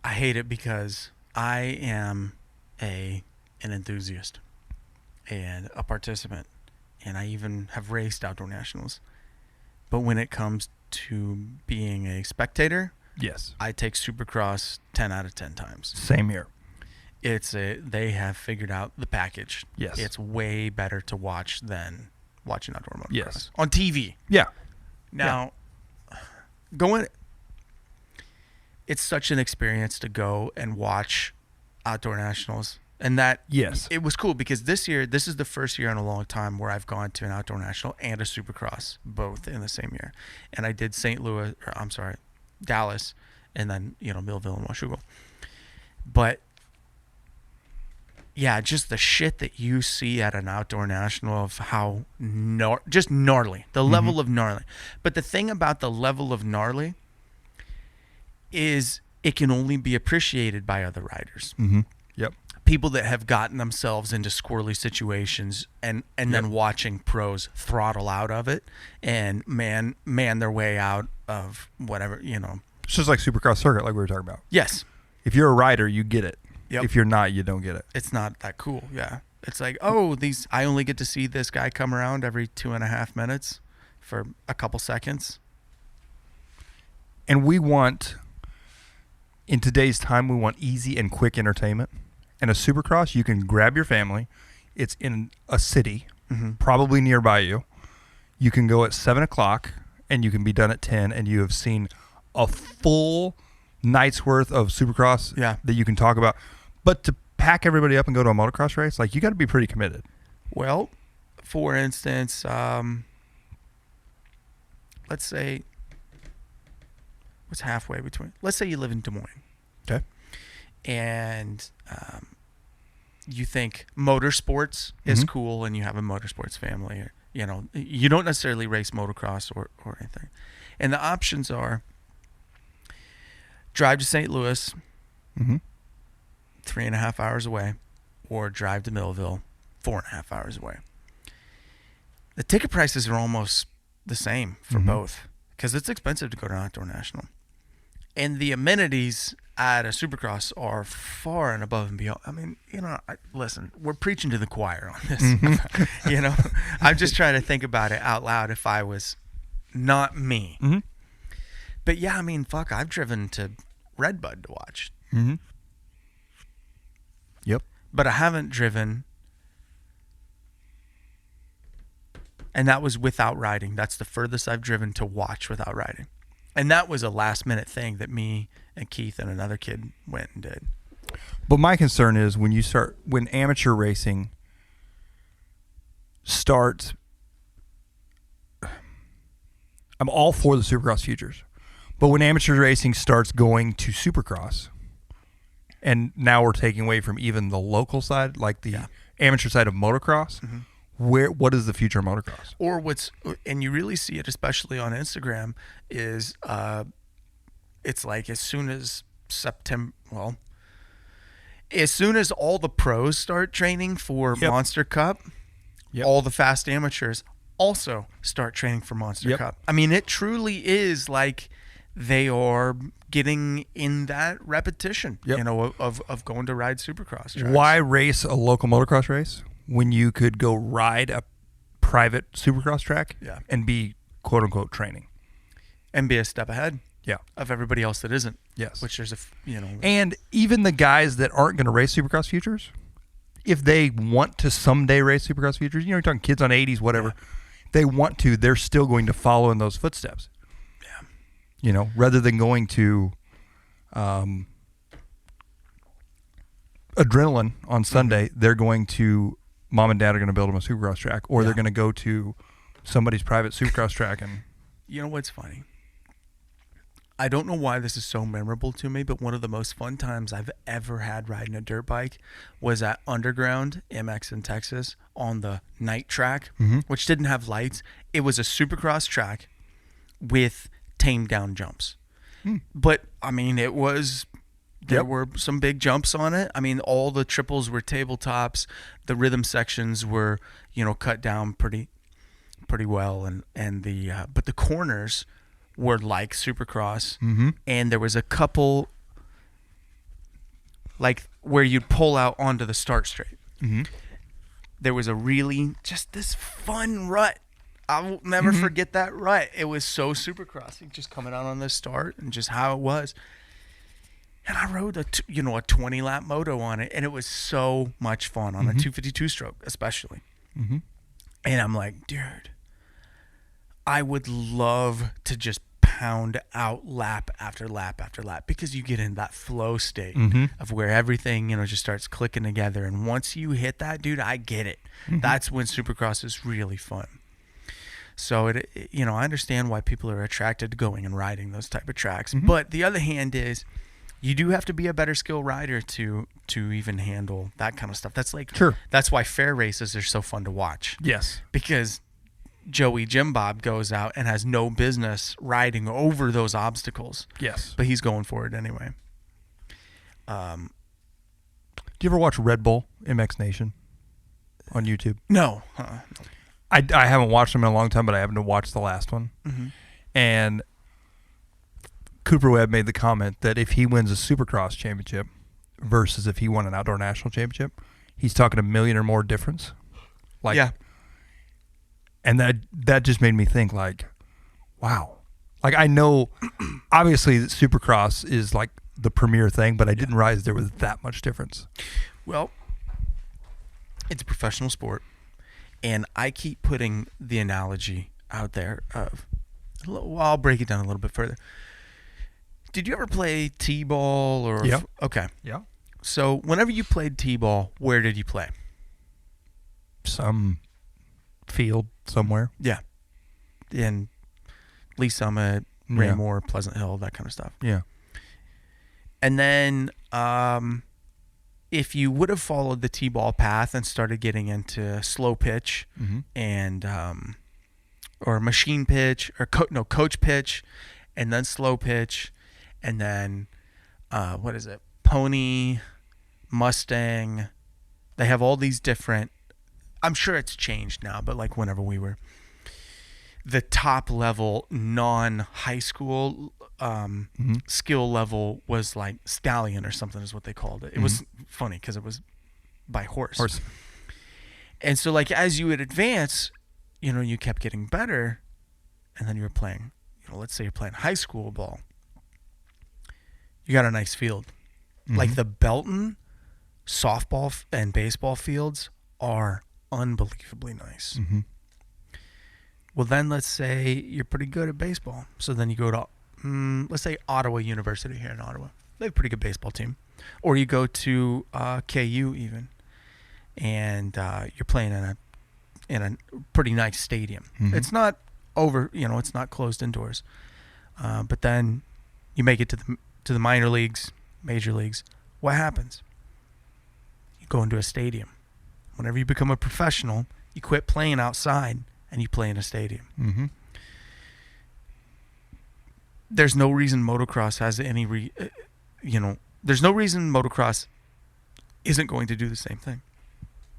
I hate it because I am an enthusiast and a participant and I even have raced outdoor nationals. But when it comes to being a spectator, yes, I take Supercross 10 out of 10 times. Same here. They have figured out the package. Yes. It's way better to watch than watching outdoor motocross. Yes. On TV. Yeah. Now, it's such an experience to go and watch outdoor nationals. And that, yes, it was cool because this is the first year in a long time where I've gone to an outdoor national and a Supercross, both in the same year. And I did Dallas, and then, Millville and Washougal. But yeah, just the shit that you see at an outdoor national of how just gnarly, the level of gnarly. But the thing about the level of gnarly is it can only be appreciated by other riders. Mm-hmm. Yep. People that have gotten themselves into squirrely situations and then watching pros throttle out of it and man their way out of whatever, It's just like Supercross circuit, like we were talking about. Yes. If you're a rider, you get it. Yep. If you're not, you don't get it. It's not that cool. Yeah. It's like, I only get to see this guy come around every 2.5 minutes for a couple seconds. And in today's time, we want easy and quick entertainment. And a Supercross, you can grab your family. It's in a city, probably nearby you. You can go at 7 o'clock, and you can be done at 10, and you have seen a full night's worth of Supercross that you can talk about. But to pack everybody up and go to a motocross race, you got to be pretty committed. Well, for instance, let's say, what's halfway between? Let's say you live in Des Moines. Okay. And you think motorsports is cool and you have a motorsports family. Or, you don't necessarily race motocross or anything. And the options are drive to St. Louis, 3.5 hours away, or drive to Millville, 4.5 hours away. The ticket prices are almost the same for both because it's expensive to go to an outdoor national. And the amenities at a Supercross are far and above and beyond. I mean, listen, we're preaching to the choir on this. I'm just trying to think about it out loud if I was not me. Mm-hmm. But yeah, fuck, I've driven to Redbud to watch. Mm-hmm. Yep. But I haven't driven, and that was without riding. That's the furthest I've driven to watch without riding. And that was a last-minute thing that me and Keith and another kid went and did. But my concern is when amateur racing starts, I'm all for the Supercross futures. But when amateur racing starts going to Supercross, and now we're taking away from even the local side, like the amateur side of motocross, what is the future of motocross? Or and you really see it, especially on Instagram, is it's like as soon as as soon as all the pros start training for Monster Cup, all the fast amateurs also start training for Monster Cup. It truly is like they are getting in that repetition, of going to ride Supercross tracks. Why race a local motocross race when you could go ride a private Supercross track and be quote unquote training and be a step ahead of everybody else that isn't? Yes. Which there's and even the guys that aren't going to race Supercross futures, if they want to someday race Supercross futures, you're talking kids on 80s, whatever, they want to, they're still going to follow in those footsteps. Rather than going to Adrenaline on Sunday, they're going to, mom and dad are going to build them a Supercross track, or they're going to go to somebody's private Supercross track. And you know what's funny? I don't know why this is so memorable to me, but one of the most fun times I've ever had riding a dirt bike was at Underground MX in Texas on the night track, which didn't have lights. It was a Supercross track with tamed down jumps. But it was, there were some big jumps on it. All the triples were tabletops. The rhythm sections were, cut down pretty well. And but the corners were like Supercross. And there was a couple like where you'd pull out onto the start straight. there was a really just this fun rut. I will never forget that rut. It was so Supercrossy, just coming out on the start and just how it was. And I rode a 20-lap moto on it, and it was so much fun on a 252 stroke, especially. And I'm like, dude, I would love to just pound out lap after lap after lap, because you get in that flow state of where everything, just starts clicking together. And once you hit that, dude, I get it. That's when Supercross is really fun. So I understand why people are attracted to going and riding those type of tracks. But the other hand is, you do have to be a better skill rider to even handle that kind of stuff. That's like, sure. That's why fair races are so fun to watch. Yes. Because Joey Jim Bob goes out and has no business riding over those obstacles. Yes. But he's going for it anyway. Do you ever watch Red Bull MX Nation on YouTube? No. I haven't watched them in a long time, but I happened to watch the last one. And Cooper Webb made the comment that if he wins a Supercross championship versus if he won an outdoor national championship, he's talking $1 million or more difference. Like, yeah. And that just made me think, like, wow. Like, I know, obviously, that Supercross is like the premier thing, but I didn't realize there was that much difference. Well, it's a professional sport, and I keep putting the analogy out there of, well, I'll break it down a little bit further. Did you ever play T-ball or? Yeah. Okay. Yeah. So whenever you played T-ball, where did you play? Some field somewhere. Yeah. In Lee Summit, Raymore, Pleasant Hill, that kind of stuff. Yeah. And then if you would have followed the T-ball path and started getting into slow pitch and or machine pitch or coach pitch and then slow pitch and then what is it? Pony, Mustang. They have all these different, I'm sure it's changed now, but like whenever we were, the top level non-high school skill level was like stallion or something is what they called it. It was funny because it was by horse. And so like as you would advance, you kept getting better, and then you were playing, let's say you're playing high school ball. You got a nice field. Like the Belton softball and baseball fields are unbelievably nice. Well, then let's say you're pretty good at baseball. So then you go to, let's say Ottawa University here in Ottawa. They have a pretty good baseball team. Or you go to KU even, and you're playing in a pretty nice stadium. It's not it's not closed indoors. But then you make it to the minor leagues, major leagues. What happens? You go into a stadium. Whenever you become a professional, you quit playing outside and you play in a stadium. There's no reason motocross has any there's no reason motocross isn't going to do the same thing.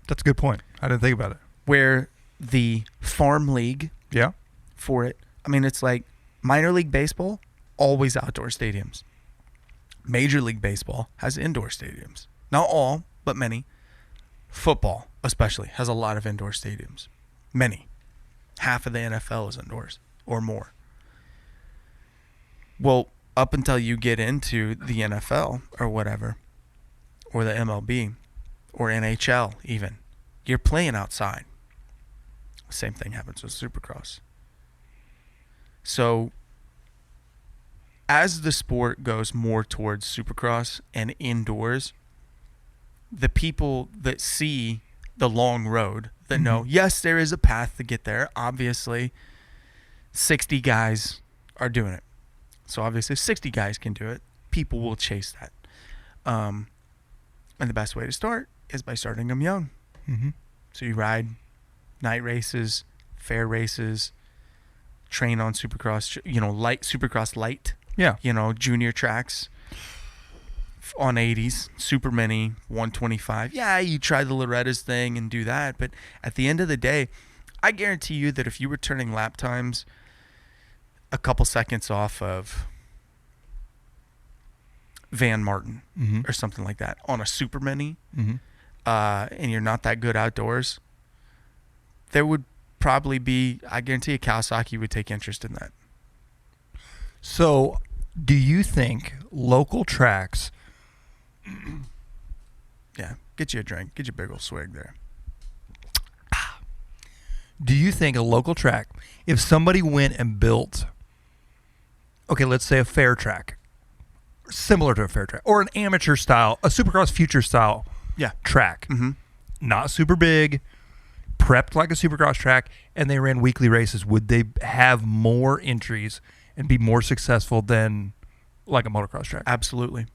That's a good point. I didn't think about it. Where the farm league for it, I mean, it's like minor league baseball, always outdoor stadiums. Major league baseball has indoor stadiums. Not all, but many. Football, especially, has a lot of indoor stadiums. Many. Half of the NFL is indoors or more. Well, up until you get into the NFL or whatever, or the MLB, or NHL even, you're playing outside. Same thing happens with Supercross. So, as the sport goes more towards Supercross and indoors, the people that see the long road, that know, yes, there is a path to get there. Obviously, 60 guys are doing it. So obviously, if 60 guys can do it, people will chase that. And the best way to start is by starting them young. So you ride night races, fair races, train on Supercross, light Supercross light. Yeah. Junior tracks on 80s, super mini, 125. Yeah, you try the Loretta's thing and do that. But at the end of the day, I guarantee you that if you were turning lap times a couple seconds off of Van Martin or something like that on a super mini, and you're not that good outdoors, there would probably be, I guarantee you, Kawasaki would take interest in that. So, do you think local tracks... Yeah, get you a drink. Get you a big old swig there. Do you think a local track, if somebody went and built, okay, let's say a fair track, similar to a fair track, or an amateur style, a Supercross Future style track, not super big, prepped like a Supercross track, and they ran weekly races, would they have more entries and be more successful than like a motocross track? Absolutely.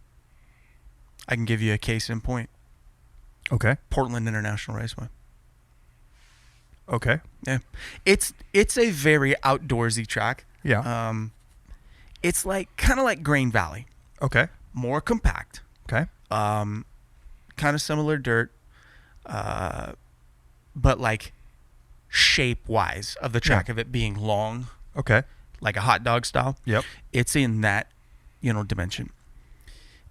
I can give you a case in point. Okay. Portland International Raceway. Okay. Yeah. It's a very outdoorsy track. Yeah. It's like kind of like Grain Valley. Okay. More compact. Okay. Kind of similar dirt. But like shape wise of the track of it being long. Okay. Like a hot dog style. Yep. It's in that, dimension.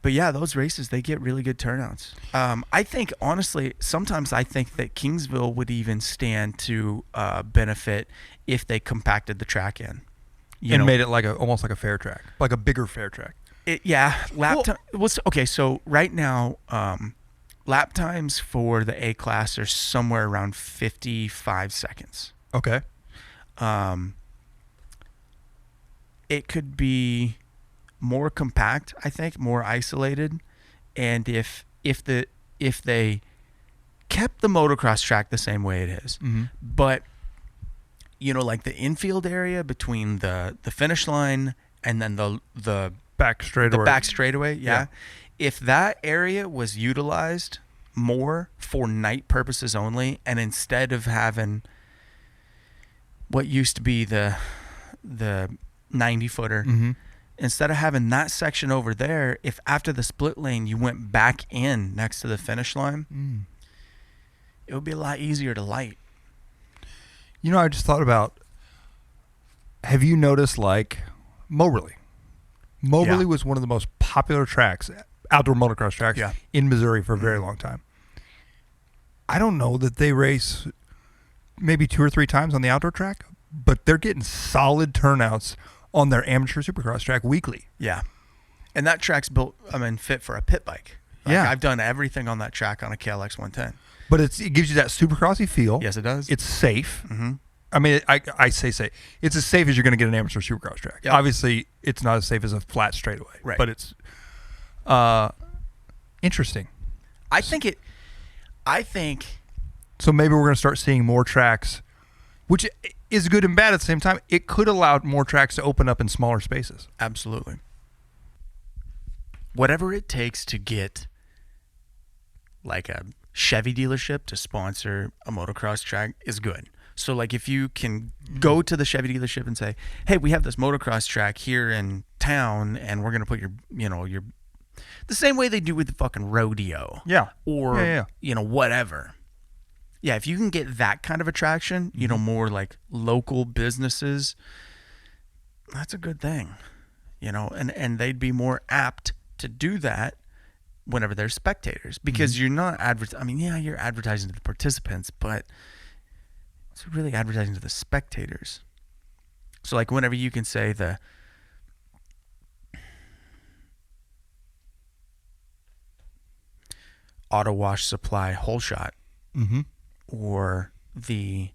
But yeah, those races, they get really good turnouts. I think, honestly, sometimes I think that Kingsville would even stand to benefit if they compacted the track in. Made it like almost like a fair track, like a bigger fair track. Lap time. Okay, so right now, lap times for the A class are somewhere around 55 seconds. Okay. It could be more compact, I think, more isolated, and if they kept the motocross track the same way it is, but like the infield area between the finish line and then the back straightaway, if that area was utilized more for night purposes only, and instead of having what used to be the 90-footer, instead of having that section over there, if after the split lane you went back in next to the finish line, it would be a lot easier to light. I just thought about, have you noticed like Moberly? Moberly was one of the most popular tracks, outdoor motocross tracks in Missouri for a very long time. I don't know that they race maybe 2 or 3 times on the outdoor track, but they're getting solid turnouts on their amateur Supercross track weekly. Yeah. And that track's built, fit for a pit bike. I've done everything on that track on a KLX 110. But it gives you that Supercrossy feel. Yes, it does. It's safe. I say safe. It's as safe as you're going to get an amateur Supercross track. Yep. Obviously, it's not as safe as a flat straightaway. Right. But it's interesting. I think so maybe we're going to start seeing more tracks, which is good and bad at the same time. It could allow more tracks to open up in smaller spaces. Absolutely. Whatever it takes to get like a Chevy dealership to sponsor a motocross track is good. So like if you can go to the Chevy dealership and say, hey, we have this motocross track here in town and we're going to put your the same way they do with the fucking rodeo. Yeah. Or, whatever. Yeah, if you can get that kind of attraction, more like local businesses, that's a good thing, and they'd be more apt to do that whenever there's spectators, because you're not you're advertising to the participants, but it's really advertising to the spectators. So like whenever you can say the Auto Wash Supply Whole Shot, or the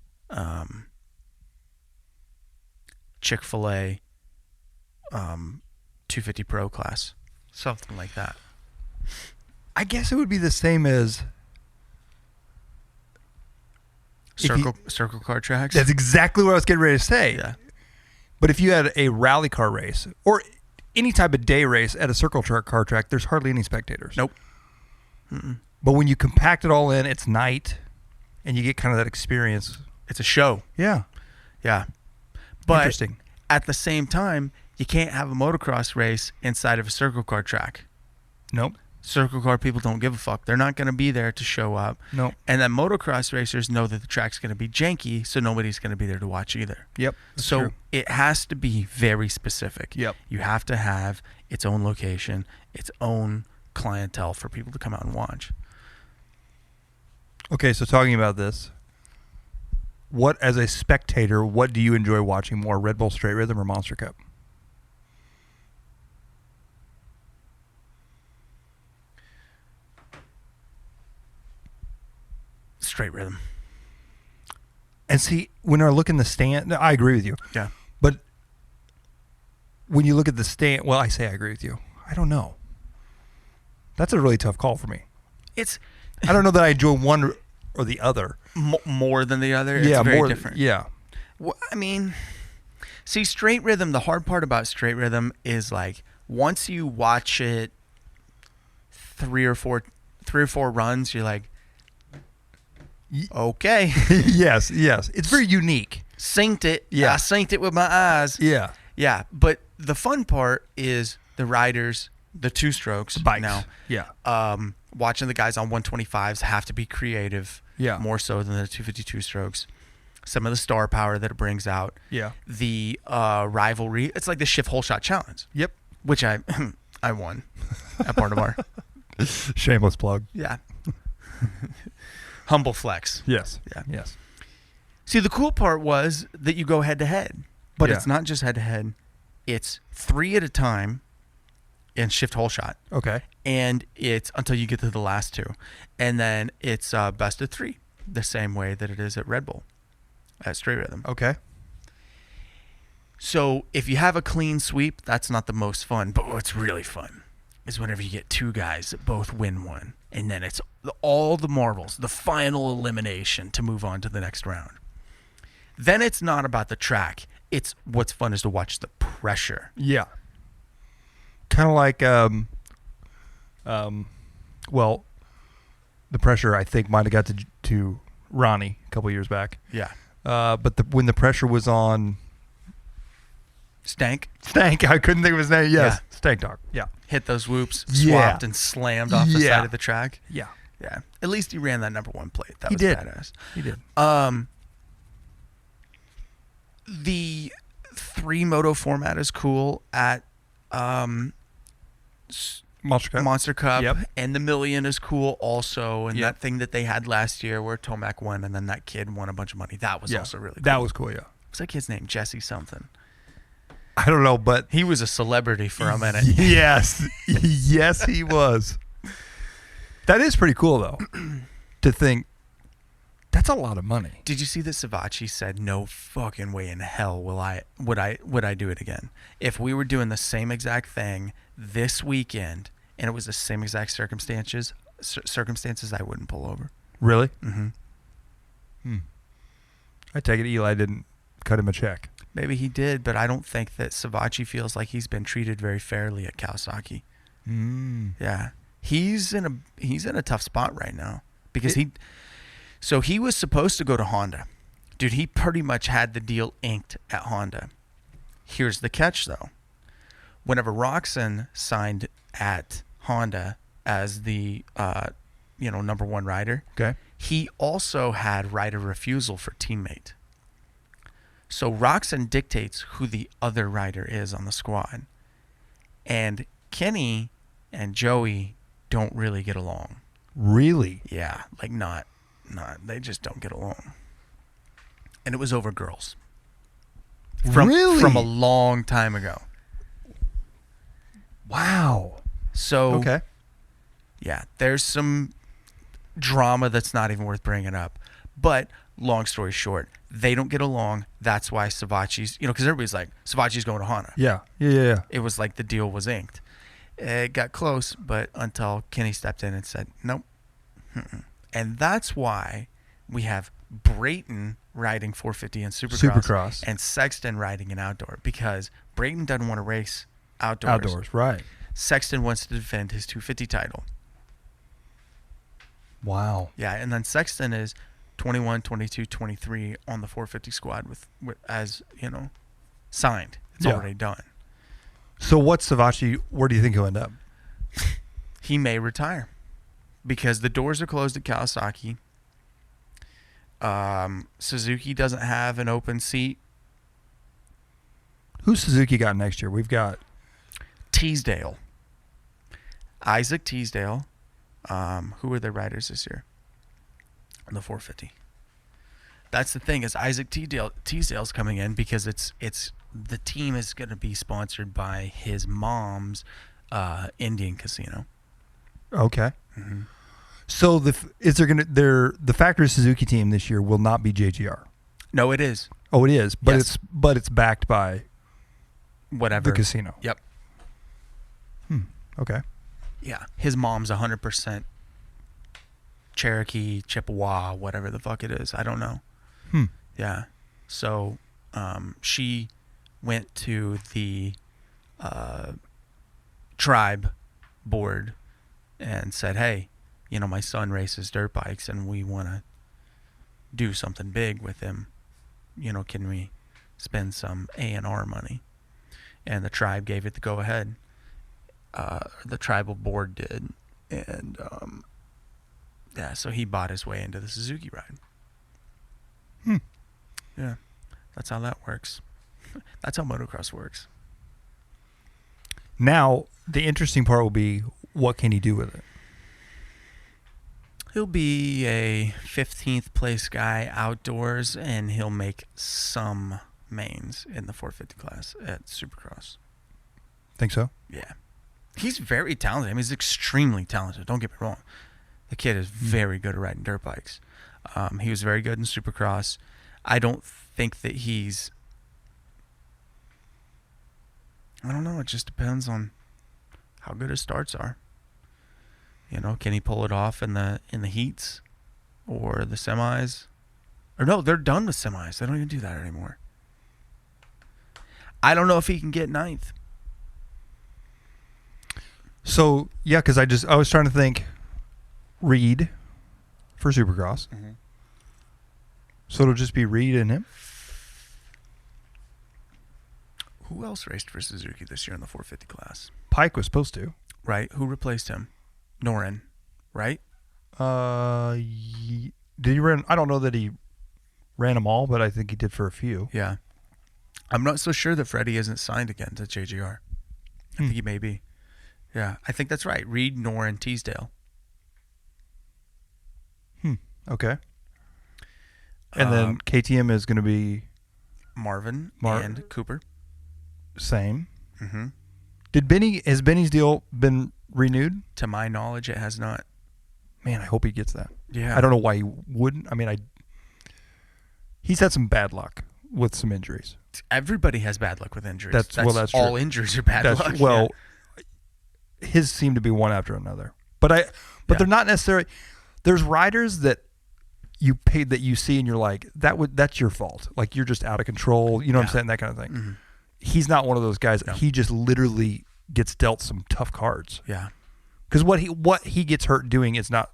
Chick-fil-A 250 Pro class, something like that. I guess it would be the same as circle car tracks. That's exactly what I was getting ready to say. Yeah. But if you had a rally car race or any type of day race at a circle car track, there's hardly any spectators. Nope. But when you compact it all in, it's night, and you get kind of that experience. It's a show. Yeah. Yeah. But interesting. At the same time, you can't have a motocross race inside of a circle car track. Nope. Circle car people don't give a fuck. They're not going to be there to show up. Nope. And then motocross racers know that the track's going to be janky, so nobody's going to be there to watch either. Yep. So true. It has to be very specific. Yep. You have to have its own location, its own clientele for people to come out and watch. Okay, so talking about this, what as a spectator, what do you enjoy watching more, Red Bull Straight Rhythm or Monster Cup? Straight Rhythm. And see, when I look in the stand, I agree with you. Yeah. But when you look at the stand, well, I say I agree with you. I don't know. That's a really tough call for me. I don't know that I enjoy one or the other. More than the other? Yeah, it's very more different. Yeah. Well, I mean, see, Straight Rhythm, the hard part about Straight Rhythm is like once you watch it three or four runs, you're like, okay. yes. It's very unique. Synced it. Yeah. I synced it with my eyes. Yeah. Yeah. But the fun part is the riders, the two strokes. Bikes. Now. Yeah. Watching the guys on 125s have to be creative. Yeah. More so than the 252 strokes. Some of the star power that it brings out. Yeah. The rivalry. It's like the Shift Whole Shot Challenge. Yep. Which I won. A part of our. Shameless plug. Yeah. Humble flex. Yes. Yeah. Yes. See, the cool part was that you go head to head, but Yeah. it's not just head to head. It's 3 at a time in Shift Whole Shot. Okay. And it's until you get to the last two. And then it's best of 3, the same way that it is at Red Bull, at Straight Rhythm. Okay. So if you have a clean sweep, that's not the most fun. But what's really fun is whenever you get 2 guys that both win one. And then it's all the marbles, the final elimination to move on to the next round. Then it's not about the track. It's what's fun is to watch the pressure. Yeah. Kind of like, well, the pressure I think might have got to Ronnie a couple years back. Yeah. But when the pressure was on Stank. I couldn't think of his name. Yes. Yeah. Stank Dog. Yeah. Hit those whoops, Yeah. swapped and slammed off the side of the track. Yeah. Yeah. At least he ran that number 1 plate. That was did. badass. He did. The 3-moto format is cool at Monster Cup. Yep. And the Million is cool also. And Yep. that thing that they had last year where Tomac won and then that kid won a bunch of money. That was also really cool. That was cool, yeah. What's that kid's name? Jesse something. I don't know, but He was a celebrity for a minute. yes. Yes, he was. That is pretty cool, though, to think that's a lot of money. Did you see that Savachi said, no fucking way in hell would I do it again? If we were doing the same exact thing this weekend and it was the same exact circumstances, I wouldn't pull over. Really? Mm-hmm. I take it Eli didn't cut him a check. Maybe he did, but I don't think that Savachi feels like he's been treated very fairly at Kawasaki. Yeah. He's in a tough spot right now because he was supposed to go to Honda. Dude, he pretty much had the deal inked at Honda. Here's the catch though. Whenever Roczen signed at Honda as the number 1 rider, Okay. he also had rider refusal for teammate. So Roczen dictates who the other rider is on the squad. And Kenny and Joey don't really get along. Really? Yeah, like not they just don't get along. And it was over girls. From a long time ago. Wow. So Okay. yeah, there's some drama that's not even worth bringing up. But long story short, they don't get along. That's why Savachi's, because everybody's like, Savachi's going to Honda. Yeah. It was like the deal was inked. It got close, but until Kenny stepped in and said, nope. And that's why we have Brayton riding 450 in Supercross. And Sexton riding in outdoor because Brayton doesn't want to race outdoors. Right. Sexton wants to defend his 250 title. Wow. Yeah, and then Sexton is 21, 22, 23 on the 450 squad with as, signed. It's already done. So what's Savachi, where do you think he'll end up? He may retire because the doors are closed at Kawasaki. Suzuki doesn't have an open seat. Who's Suzuki got next year? We've got Teasdale. Isaac Teasdale. Who are their riders this year? On the 450. That's the thing is Isaac Teasdale's coming in because it's the team is going to be sponsored by his mom's Indian casino. Okay. Mm-hmm. So the Factory Suzuki team this year will not be JGR. No, it is. Oh, it is, but yes. it's backed by whatever the casino. Yep. Okay. Yeah, his mom's 100% Cherokee, Chippewa, whatever the fuck it is. I don't know. Yeah. So she went to the tribe board and said, hey, my son races dirt bikes and we want to do something big with him. Can we spend some A&R money? And the tribe gave it the go ahead. The tribal board did. And so he bought his way into the Suzuki ride. Yeah, that's how that works. That's how motocross works. Now, the interesting part will be, what can he do with it? He'll be a 15th place guy outdoors, and he'll make some mains in the 450 class at Supercross. Think so? Yeah. He's very talented. I mean, he's extremely talented. Don't get me wrong. The kid is very good at riding dirt bikes. He was very good in Supercross. I don't think that he's... I don't know. It just depends on how good his starts are. Can he pull it off in the heats or the semis? Or no, they're done with semis. They don't even do that anymore. I don't know if he can get ninth. So, yeah, because I was trying to think Reed for Supercross. Mm-hmm. So it'll just be Reed and him? Who else raced for Suzuki this year in the 450 class? Pike was supposed to. Right. Who replaced him? Norin, right? Did he run? I don't know that he ran them all, but I think he did for a few. Yeah. I'm not so sure that Freddie isn't signed again to JGR. I think he may be. Yeah, I think that's right. Reed, Norin, Teasdale. Okay. And then KTM is going to be Marvin and Cooper. Same. Mm-hmm. Has Benny's deal been renewed? To my knowledge, it has not. Man, I hope he gets that. Yeah. I don't know why he wouldn't. I mean, he's had some bad luck with some injuries. Everybody has bad luck with injuries. That's all true. Injuries are bad luck. Well, his seem to be one after another. But they're not necessarily. There's riders that you see and you're like, that's your fault. Like, you're just out of control. You know what I'm saying? That kind of thing. Mm-hmm. He's not one of those guys. No. He just literally gets dealt some tough cards. Yeah. Because what he gets hurt doing is not.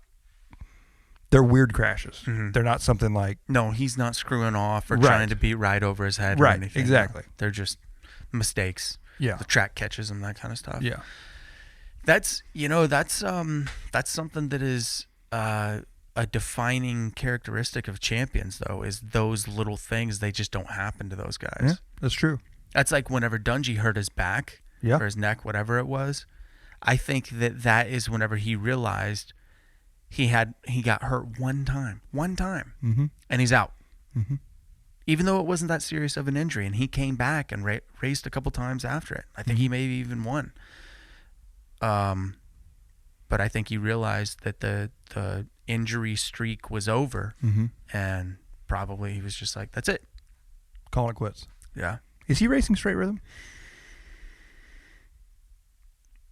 They're weird crashes. Mm-hmm. They're not something like. No, he's not screwing off or trying to beat right over his head or anything. Exactly. No, they're just mistakes. Yeah. The track catches him, that kind of stuff. Yeah. That's something that is a defining characteristic of champions, though, is those little things. They just don't happen to those guys. Yeah, that's true. That's like whenever Dungey hurt his back or his neck, whatever it was. I think that is whenever he realized he got hurt one time, mm-hmm. and he's out. Mm-hmm. Even though it wasn't that serious of an injury, and he came back and raced a couple times after it. I think he maybe even won. But I think he realized that the injury streak was over, mm-hmm. and probably he was just like, "That's it, calling it quits." Yeah. Is he racing straight rhythm?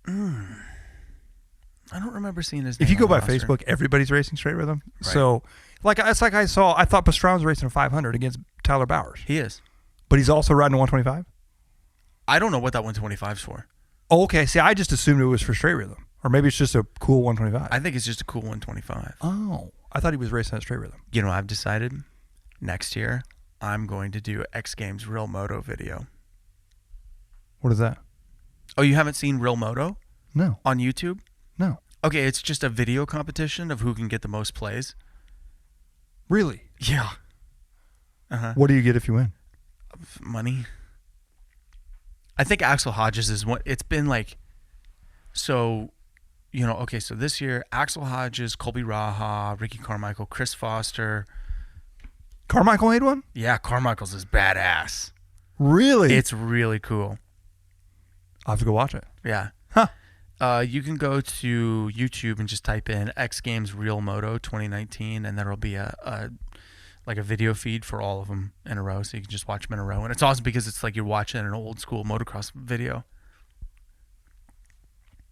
I don't remember seeing his name. If you go by roster. Facebook, everybody's racing straight rhythm. Right. So, I thought Pastrana's racing a 500 against Tyler Bowers. He is, but he's also riding a 125. I don't know what that 125 is for. Oh, okay. See, I just assumed it was for straight rhythm, or maybe it's just a cool 125. I think it's just a cool 125. Oh, I thought he was racing at straight rhythm. I've decided next year I'm going to do X Games Real Moto video. What is that? Oh, you haven't seen Real Moto? No. On YouTube? No. Okay, it's just a video competition of who can get the most plays. Really? Yeah. Uh-huh. What do you get if you win? Money. I think Axel Hodges is one. It's been like, so, so this year, Axel Hodges, Colby Raha, Ricky Carmichael, Chris Foster, Carmichael made one? Yeah, Carmichael's is badass. Really? It's really cool. I'll have to go watch it. Yeah. Huh. You can go to YouTube and just type in X Games Real Moto 2019, and there'll be a video feed for all of them in a row, so you can just watch them in a row. And it's awesome because it's like you're watching an old school motocross video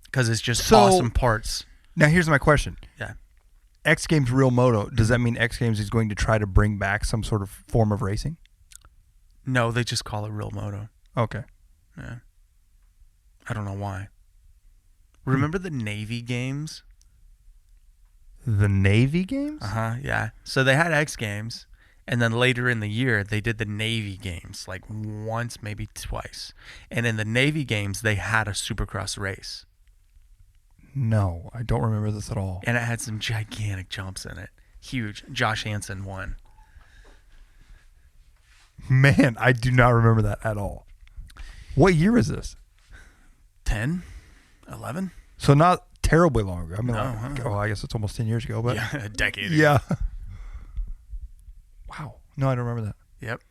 because it's just awesome parts. Now here's my question. Yeah. X Games Real Moto, does that mean X Games is going to try to bring back some sort of form of racing? No, they just call it Real Moto. Okay. Yeah. I don't know why. Remember the Navy games? The Navy games? Yeah. So they had X Games, and then later in the year, they did the Navy games, like once, maybe twice. And in the Navy games, they had a Supercross race. No, I don't remember this at all. And it had some gigantic jumps in it. Huge. Josh Hansen won. Man, I do not remember that at all. What year is this? 10? 11? So not terribly long ago. I mean, No, I guess it's almost 10 years ago, but yeah, a decade ago. Yeah. Wow. No, I don't remember that. Yep.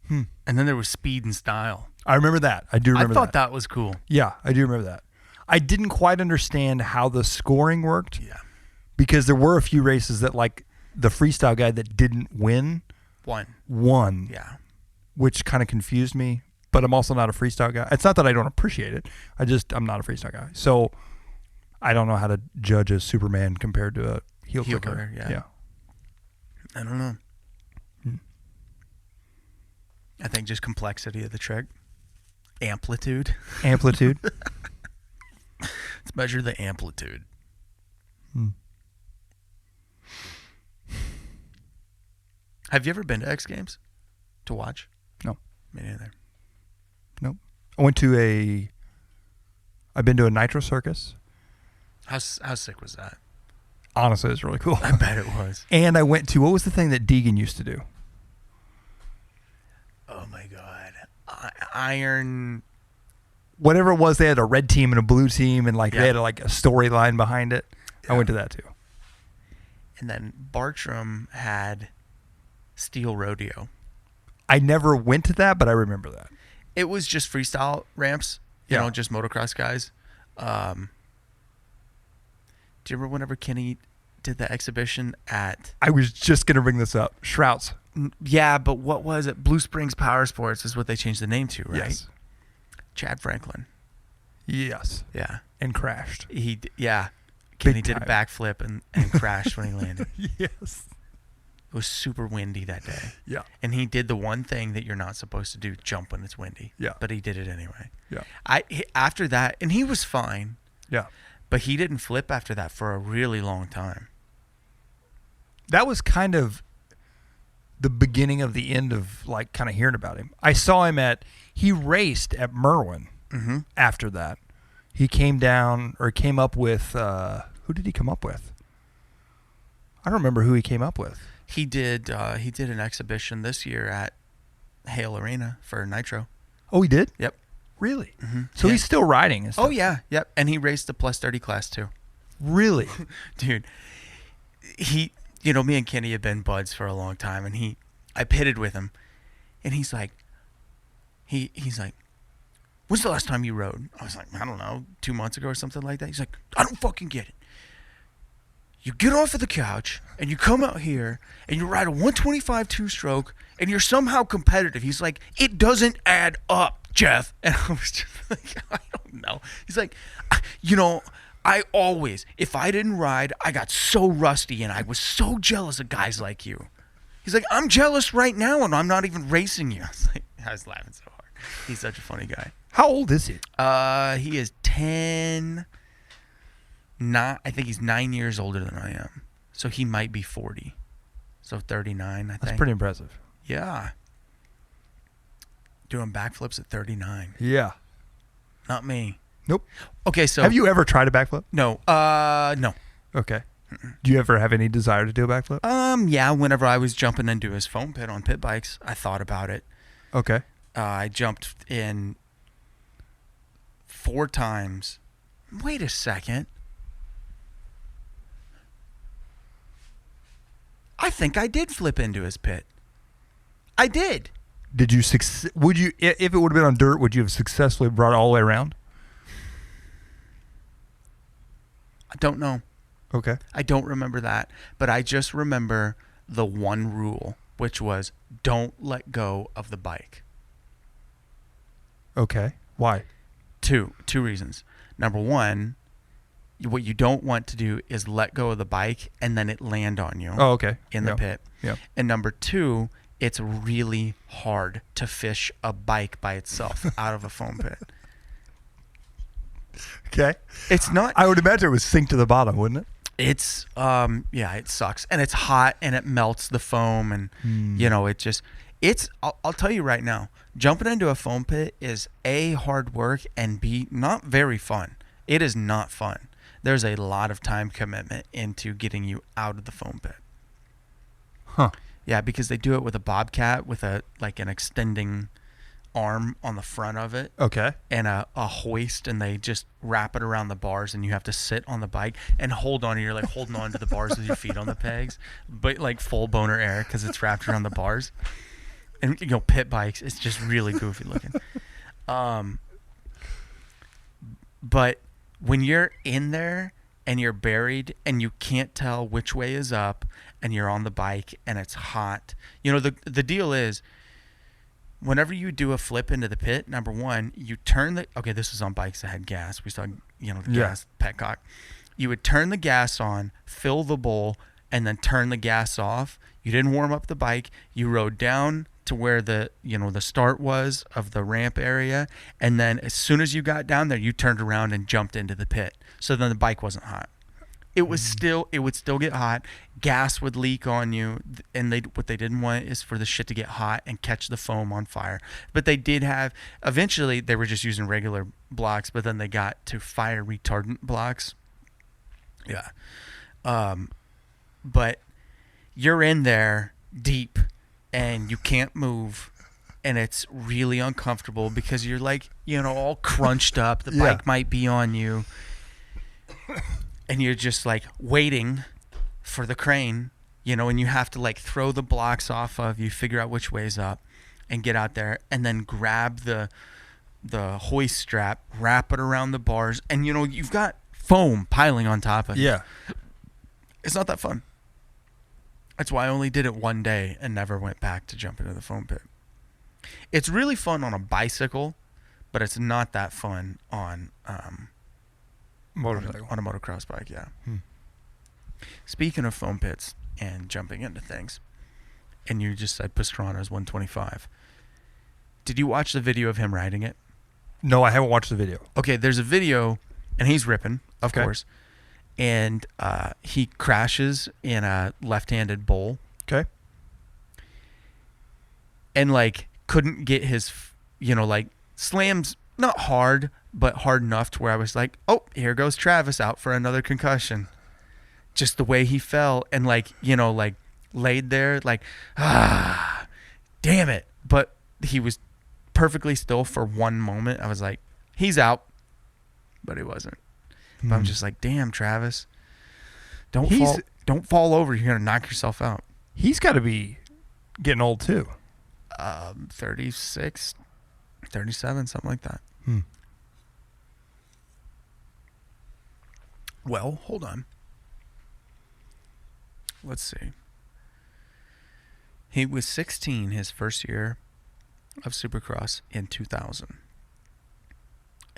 And then there was Speed and Style. I remember that. I do remember that. I thought that was cool. Yeah, I do remember that. I didn't quite understand how the scoring worked. Yeah. Because there were a few races that, like, the freestyle guy that didn't win won. Yeah. Which kind of confused me. But I'm also not a freestyle guy. It's not that I don't appreciate it. I'm not a freestyle guy. So I don't know how to judge a Superman compared to a heel clicker. Yeah. I don't know. I think just complexity of the trick. Amplitude. Let's measure the amplitude. Have you ever been to X Games to watch? No. Me neither. Nope. I've been to a Nitro Circus. How sick was that? Honestly, it was really cool. I bet it was. And I went to, what was the thing that Deegan used to do? Oh my God. Iron. Whatever it was, they had a red team and a blue team, and they had a storyline behind it. Yeah. I went to that too. And then Bartram had Steel Rodeo. I never went to that, but I remember that. It was just freestyle ramps, you know, just motocross guys. Do you remember whenever Kenny did the exhibition at... I was just going to bring this up. Shrouds. Yeah, but what was it? Blue Springs Power Sports is what they changed the name to, right? Yes. Chad Franklin. Yes. Yeah. And crashed. Kenny did a backflip and crashed when he landed. Yes. It was super windy that day. Yeah. And he did the one thing that you're not supposed to do, jump when it's windy. Yeah. But he did it anyway. Yeah. After that, and he was fine. Yeah. But he didn't flip after that for a really long time. That was kind of the beginning of the end of kind of hearing about him. I saw him he raced at Merwin after that. He came up with, who did he come up with? I don't remember who he came up with. He did an exhibition this year at Hale Arena for Nitro. Oh, he did? Yep. Really? Mm-hmm. So he's still riding and stuff. Oh, yeah. Yep. And he raced the plus 30 class too. Really? Dude, me and Kenny have been buds for a long time, and I pitted with him, and he's like, when's the last time you rode? I was like, I don't know, 2 months ago or something like that. He's like, I don't fucking get it. You get off of the couch, and you come out here, and you ride a 125 two-stroke, and you're somehow competitive. He's like, it doesn't add up, Jeff. And I was just like, I don't know. He's like, I always, if I didn't ride, I got so rusty, and I was so jealous of guys like you. He's like, I'm jealous right now, and I'm not even racing you. I was laughing so hard. He's such a funny guy. How old is he? He is 10... I think he's 9 years older than I am. So he might be 40. So 39, I think. That's pretty impressive. Yeah. Doing backflips at 39. Yeah. Not me. Nope. Okay, so... Have you ever tried a backflip? No. No. Okay. Do you ever have any desire to do a backflip? Yeah, whenever I was jumping into his foam pit on pit bikes, I thought about it. Okay. I jumped in 4 times. Wait a second. I think I did flip into his pit. I did. Did you would you, if it would have been on dirt, would you have successfully brought it all the way around? I don't know. Okay. I don't remember that, but I just remember the one rule, which was don't let go of the bike. Okay. Why? Two reasons. Number one, what you don't want to do is let go of the bike and then it land on you. Oh, okay. In the pit. Yeah. And number two, it's really hard to fish a bike by itself out of a foam pit. Okay. It's not. I would imagine it would sink to the bottom, wouldn't it? It's yeah, it sucks, and it's hot, and it melts the foam, and I'll tell you right now, jumping into a foam pit is A, hard work, and B, not very fun. It is not fun. There's a lot of time commitment into getting you out of the foam pit. Huh. Yeah, because they do it with a bobcat with an extending arm on the front of it. Okay. And a hoist, and they just wrap it around the bars, and you have to sit on the bike and hold on. You're like holding on to the bars with your feet on the pegs, but like full boner air because it's wrapped around the bars. And pit bikes, it's just really goofy looking. But when you're in there and you're buried and you can't tell which way is up, and you're on the bike and it's hot, the deal is, whenever you do a flip into the pit, number one, you turn this was on bikes that had gas. We saw, gas petcock. You would turn the gas on, fill the bowl, and then turn the gas off. You didn't warm up the bike. You rode down to where the start was of the ramp area. And then as soon as you got down there, you turned around and jumped into the pit. So then the bike wasn't hot. It would still get hot. Gas would leak on you, and what they didn't want is for the shit to get hot and catch the foam on fire. But they did have, eventually they were just using regular blocks, but then they got to fire retardant blocks. Yeah. But you're in there deep and you can't move, and it's really uncomfortable because you're all crunched up. The bike might be on you. And you're just waiting for the crane, and you have to throw the blocks off of you, figure out which way's up, and get out there, and then grab the hoist strap, wrap it around the bars, and you've got foam piling on top of you. Yeah. It's not that fun. That's why I only did it one day and never went back to jump into the foam pit. It's really fun on a bicycle, but it's not that fun on motorcycle. On a motocross bike, yeah. Speaking of foam pits and jumping into things, and you just said Pastrana's 125. Did you watch the video of him riding it? No, I haven't watched the video. Okay, there's a video, and he's ripping, of course, and he crashes in a left-handed bowl. Okay. And couldn't get his, slams not hard, but hard enough to where I was like, oh, here goes Travis out for another concussion. Just the way he fell and laid there damn it. But he was perfectly still for one moment. I was like, he's out. But he wasn't. But I'm just like, damn, Travis. Don't fall over. You're going to knock yourself out. He's got to be getting old too. 36, 37, something like that. Well, hold on. Let's see. He was 16 his first year of Supercross in 2000.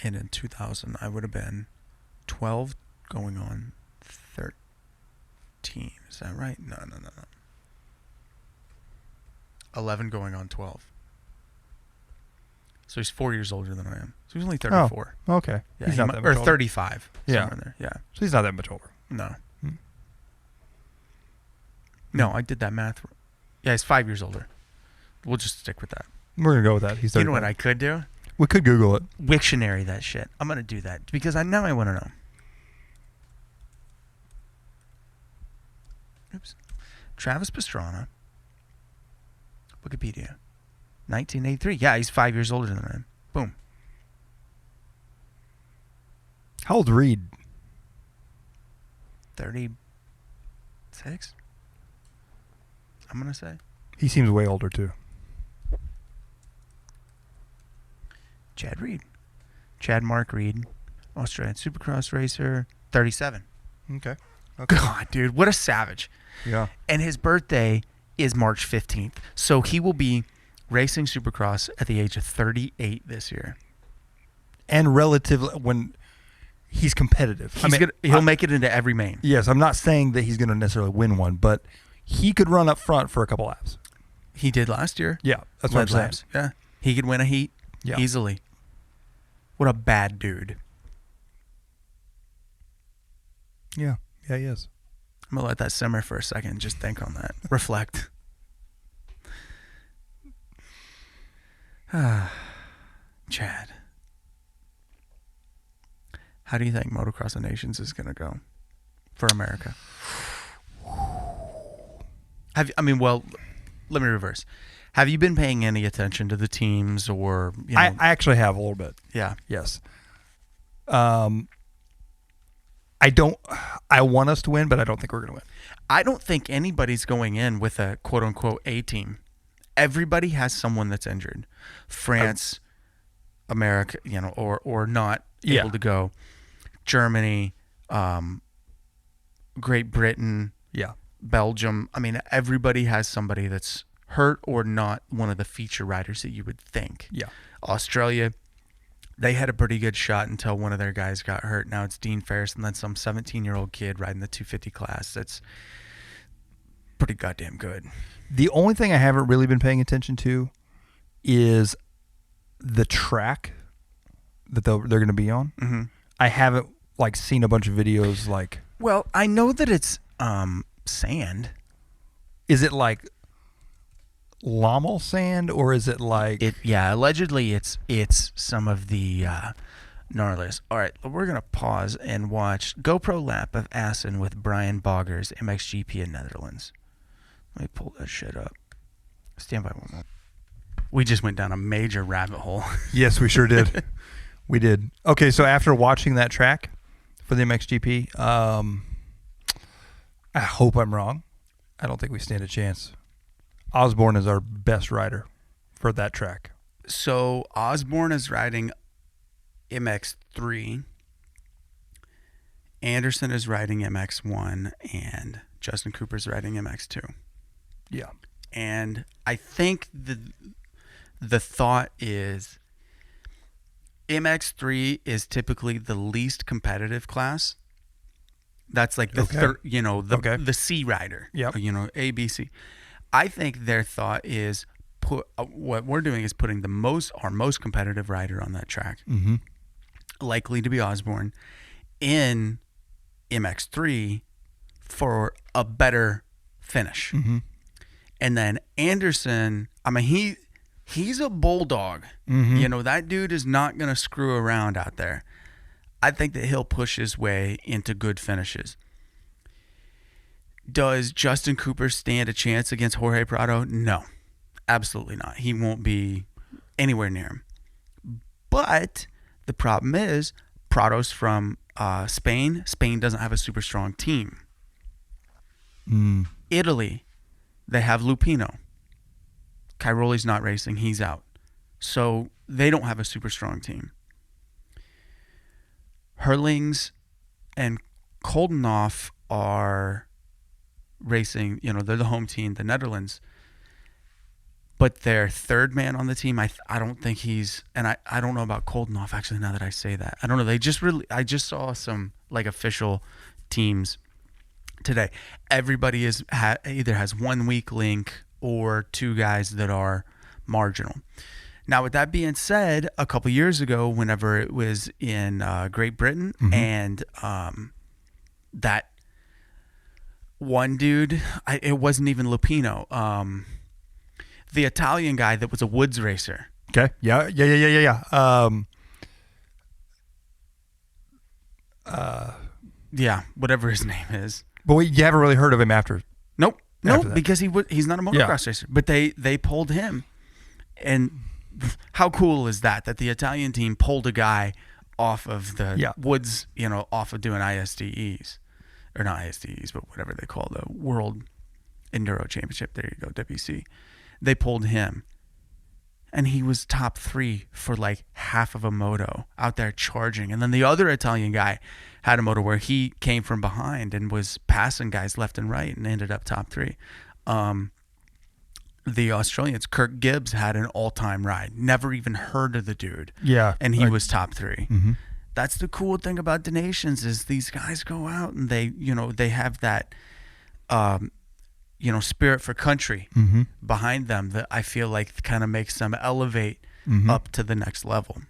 And in 2000, I would have been 12 going on 13. Is that right? No. 11 going on 12. So he's 4 years older than I am. So he's only 34. Oh, okay. Yeah, he's not that much older. Or 35. Yeah. Somewhere in there. Yeah. So he's not that much older. No. No, I did that math. Yeah, he's 5 years older. We'll just stick with that. We're going to go with that. He's 35. You know what I could do? We could Google it. Wiktionary that shit. I'm going to do that because I want to know. Oops. Travis Pastrana. Wikipedia. 1983. Yeah, he's 5 years older than I am. Boom. How old Reed? 36? I'm going to say. He seems way older, too. Chad Mark Reed, Australian Supercross racer, 37. Okay. God, dude, what a savage. Yeah. And his birthday is March 15th. So he will be racing Supercross at the age of 38 this year. And relatively, when he's competitive. He'll make it into every main. Yes, I'm not saying that he's going to necessarily win one, but he could run up front for a couple laps. He did last year. Yeah, that's what I'm saying. Laps. Yeah, he could win a heat easily. What a bad dude. Yeah, he is. I'm going to let that simmer for a second. Just think on that. Reflect. Chad. How do you think Motocross of Nations is going to go for America? Let me reverse. Have you been paying any attention to the teams or, I actually have a little bit. Yeah. Yes. I want us to win, but I don't think we're going to win. I don't think anybody's going in with a quote unquote A team. Everybody has someone that's injured. France, America, or not able to go. Germany, Great Britain, Belgium. I mean, everybody has somebody that's hurt or not one of the feature riders that you would think. Yeah. Australia, they had a pretty good shot until one of their guys got hurt. Now it's Dean Ferris and then some 17-year-old kid riding the 250 class. That's pretty goddamn good. The only thing I haven't really been paying attention to is the track that they're going to be on. Mm-hmm. I haven't seen a bunch of videos Well, I know that it's sand. Is it Lommel sand or is it allegedly it's some of the gnarliest. All right, we're going to pause and watch GoPro lap of Assen with Brian Boggers, MXGP in Netherlands. Let me pull that shit up. Stand by one moment. We just went down a major rabbit hole. Yes, we sure did. We did. Okay, so after watching that track for the MXGP, I hope I'm wrong. I don't think we stand a chance. Osborne is our best rider for that track. So Osborne is riding MX3. Anderson is riding MX1, and Justin Cooper's riding MX2. Yeah. And I think the thought is MX3 is typically the least competitive class. That's the the C rider. Yeah. A, B, C. I think their thought is what we're doing is putting our most competitive rider on that track, likely to be Osborne, in MX3 for a better finish. Mm-hmm. And then Anderson, he's a bulldog. Mm-hmm. That dude is not going to screw around out there. I think that he'll push his way into good finishes. Does Justin Cooper stand a chance against Jorge Prado? No, absolutely not. He won't be anywhere near him. But the problem is Prado's from Spain. Spain doesn't have a super strong team. Italy, they have Lupino. Cairoli's not racing. He's out. So they don't have a super strong team. Herlings and Koldenhoff are racing, they're the home team, the Netherlands. But their third man on the team, I don't think he's, and I don't know about Koldenhoff actually now that I say that. I don't know. I just saw some official teams today. Everybody either has 1 weak link or two guys that are marginal. Now, with that being said, a couple years ago, whenever it was in Great Britain, and that one dude, it wasn't even Lupino, the Italian guy that was a woods racer. Okay. Yeah. Yeah, whatever his name is. But you haven't really heard of him after. Nope. Because he's not a motocross racer. But they pulled him, and how cool is that the Italian team pulled a guy off of the woods, off of doing ISDEs, or not ISDEs, but whatever they call the world Enduro Championship. There you go, WC. They pulled him. And he was top 3 for like half of a moto out there charging. And then the other Italian guy had a moto where he came from behind and was passing guys left and right and ended up top 3. The Australians, Kirk Gibbs, had an all-time ride. Never even heard of the dude. Yeah. And he was top 3. Mm-hmm. That's the cool thing about Donations is these guys go out and they have that, spirit for country behind them that I feel like kind of makes them elevate up to the next level.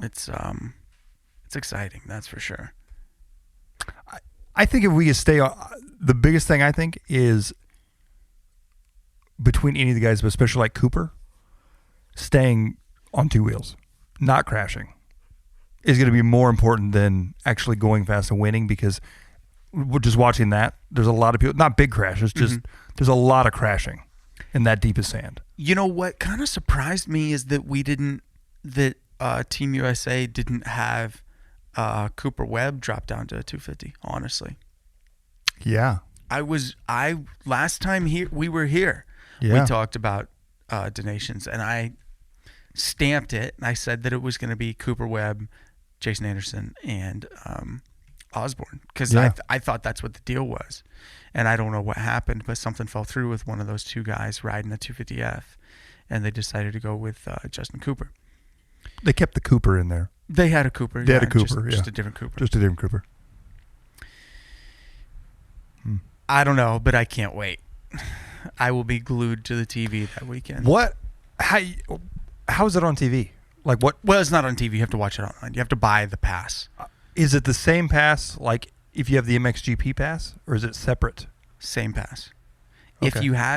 It's exciting, that's for sure. I think if we could stay on, the biggest thing I think is between any of the guys, but especially like Cooper, staying on 2 wheels, not crashing, is going to be more important than actually going fast and winning, because we're just watching that. There's a lot of people, not big crashes, just there's a lot of crashing in that deepest sand. You know what kind of surprised me is that Team USA didn't have Cooper Webb drop down to 250, honestly. Yeah. Last time we were here, we talked about Donations, and I stamped it, and I said that it was going to be Cooper Webb, Jason Anderson, and Osborne, because I thought that's what the deal was. And I don't know what happened, but something fell through with one of those 2 guys riding a 250F, and they decided to go with Justin Cooper. They kept the Cooper in there. They had a Cooper. They had a Cooper, just a different Cooper. Just a different Cooper. I don't know, but I can't wait. I will be glued to the TV that weekend. What? How is it on TV? Like what? Well, it's not on TV. You have to watch it online. You have to buy the pass. Is it the same pass, like if you have the MXGP pass, or is it separate? Same pass. Okay.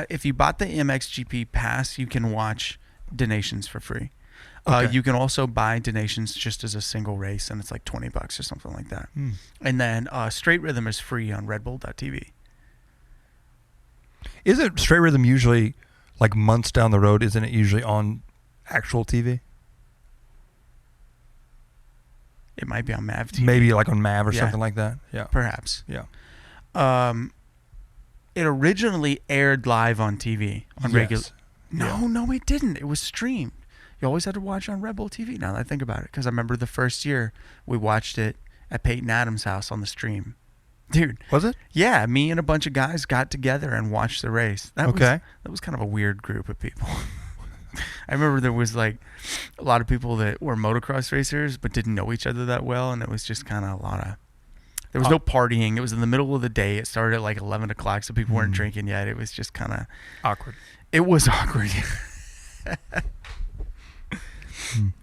If you bought the MXGP pass, you can watch Donations for free. Okay. You can also buy Donations just as a single race, and it's like $20 or something like that. And then Straight Rhythm is free on redbull.tv. Isn't Straight Rhythm usually like months down the road? Isn't it usually on actual TV? It might be on MAV TV. Maybe like on MAV or something like that. Yeah. Perhaps. Yeah. It originally aired live on TV on regular. No, it didn't. It was streamed. You always had to watch on Red Bull TV. Now that I think about it, because I remember the first year we watched it at Peyton Adams' house on the stream. Dude, was it? Yeah, me and a bunch of guys got together and watched the race. That was kind of a weird group of people. I remember there was like a lot of people that were motocross racers but didn't know each other that well, and it was just kind of a lot of. There was no partying. It was in the middle of the day. It started at like 11 o'clock, so people weren't drinking yet. It was just kind of awkward. It was awkward.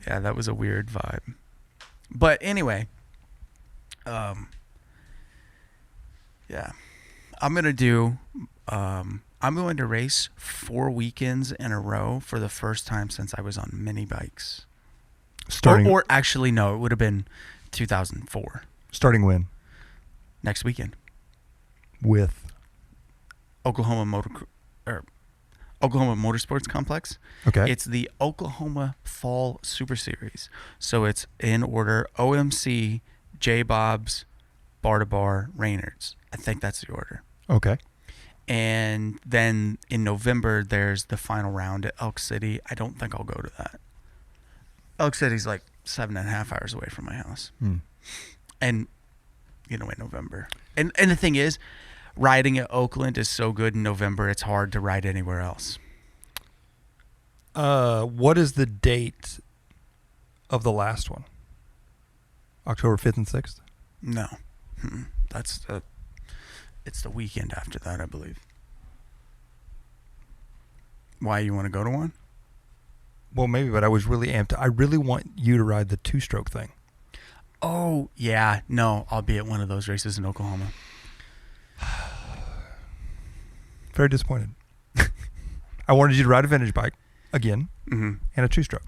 Yeah, that was a weird vibe. But anyway, yeah, I'm going to race 4 weekends in a row for the first time since I was on mini bikes. Or actually, no, it would have been 2004. Starting when? Next weekend. With? Oklahoma Motorsports Complex. Okay. It's the Oklahoma Fall Super Series. So it's in order: OMC, J-Bobs, Bar to Bar, Reynolds. I think that's the order. Okay. And then in November, there's the final round at Elk City. I don't think I'll go to that. Elk City's like 7.5 hours away from my house. And, in November. And the thing is, riding at Oakland is so good in November, it's hard to ride anywhere else. What is the date of the last one? October 5th and 6th? No. It's the weekend after that, I believe. Why, you want to go to one? Well, maybe, but I was really amped. I really want you to ride the 2-stroke thing. Oh, yeah. No, I'll be at one of those races in Oklahoma. Very disappointed. I wanted you to ride a vintage bike again and a 2-stroke.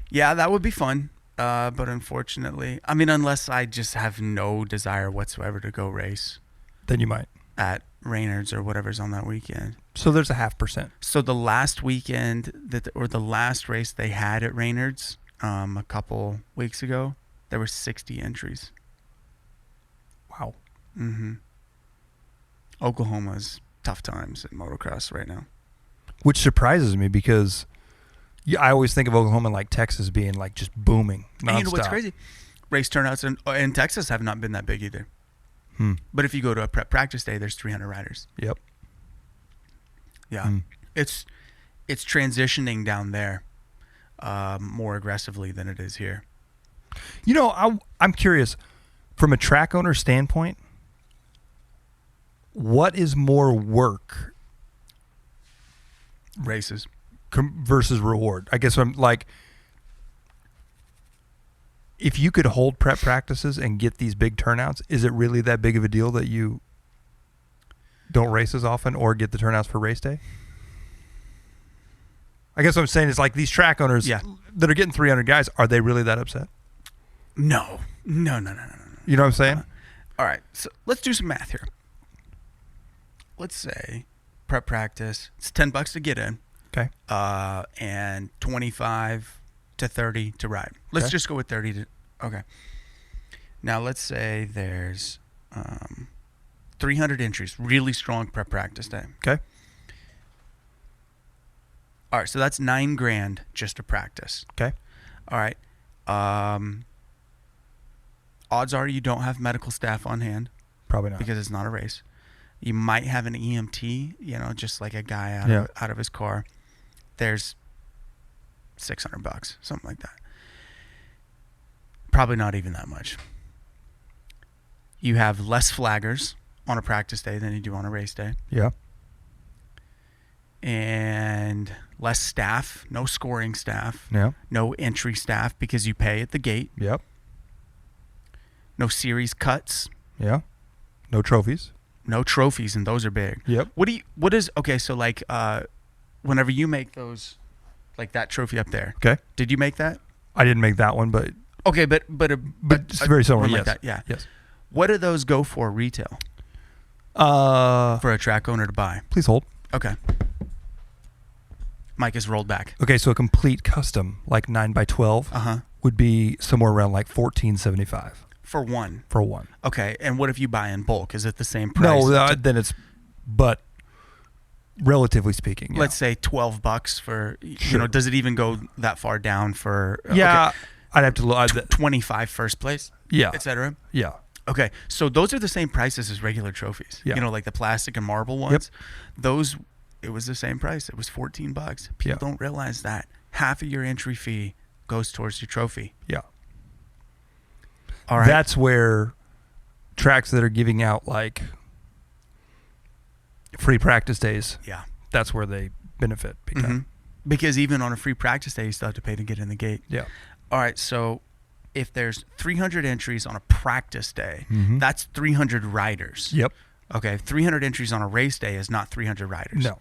Yeah, that would be fun. But unfortunately, unless I just have no desire whatsoever to go race. Then you might. At Reynolds or whatever's on that weekend. So there's a 0.5%. So the last weekend the last race they had at Reynolds a couple weeks ago, there were 60 entries. Wow. Oklahoma's tough times at motocross right now. Which surprises me because I always think of Oklahoma like Texas being like just booming nonstop. And you know what's crazy? Race turnouts in Texas have not been that big either. But if you go to a prep practice day, there's 300 riders. Yep. Yeah. It's transitioning down there more aggressively than it is here. You know, I'm curious, from a track owner standpoint, what is more work? Races. Versus reward. I guess I'm like, if you could hold prep practices and get these big turnouts, is it really that big of a deal that you don't race as often or get the turnouts for race day? I guess what I'm saying is like these track owners that are getting 300 guys, are they really that upset? No. You know what I'm saying? All right, so let's do some math here. Let's say prep practice, it's $10 to get in. Okay. And 25 to 30 to ride. Let's just go with 30 to. Okay. Now let's say there's 300 entries, really strong prep practice day. Okay. All right, so that's $9,000 just to practice. Okay. All right. Odds are you don't have medical staff on hand. Probably not. Because it's not a race. You might have an EMT, just like a guy out of his car. There's $600, something like that. Probably not even that much. You have less flaggers on a practice day than you do on a race day. Yeah. And less staff, no scoring staff. Yeah. No entry staff because you pay at the gate. Yep. No series cuts. Yeah. No trophies. No trophies, and those are big. Yep. So like whenever you make those, like that trophy up there. Okay. Did you make that? I didn't make that one, but okay, but it's very similar. One yes. like that, yeah. Yes. What do those go for retail? For a track owner to buy. Please hold. Okay. Mic is rolled back. Okay, so a complete custom, like 9x12, would be somewhere around like $14.75 for one. For one. Okay, and what if you buy in bulk? Is it the same price? No, then it's, but relatively speaking, let's say $12 for. Sure. Does it even go that far down for? Yeah, okay. I'd have to look. 25 first place. Yeah, etc. Yeah. Okay, so those are the same prices as regular trophies. Yeah. Like the plastic and marble ones. Yep. Those, it was the same price. It was $14. People don't realize that half of your entry fee goes towards your trophy. Yeah. All right. That's where tracks that are giving out like free practice days. Yeah. That's where they benefit. Because even on a free practice day, you still have to pay to get in the gate. Yeah. All right. So if there's 300 entries on a practice day, that's 300 riders. Yep. Okay. 300 entries on a race day is not 300 riders. No.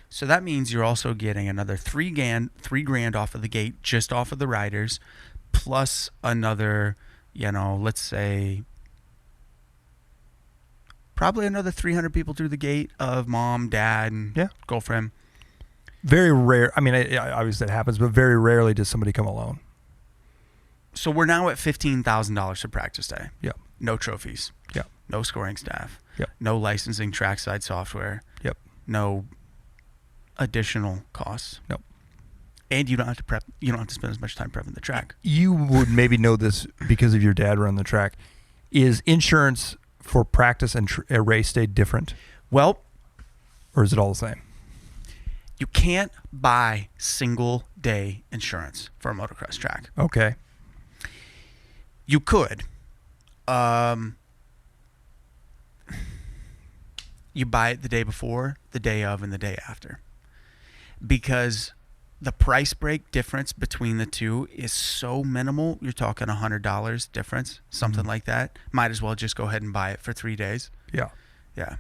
So that means you're also getting another $3,000 off of the gate, just off of the riders, plus another, let's say, probably another 300 people through the gate of mom, dad, and girlfriend. Very rare. I mean, obviously that happens, but very rarely does somebody come alone. So we're now at $15,000 for practice day. Yep. No trophies. Yep. No scoring staff. Yep. No licensing trackside software. Yep. No additional costs. Nope. And you don't have to prep. You don't have to spend as much time prepping the track. You would maybe know this because of your dad running the track. Is insurance for practice and a race day different? Well, or is it all the same? You can't buy single day insurance for a motocross track. Okay. You could. You buy it the day before, the day of, and the day after. Because the price break difference between the two is so minimal. You're talking $100 difference, something like that. Might as well just go ahead and buy it for 3 days. Yeah. Yeah.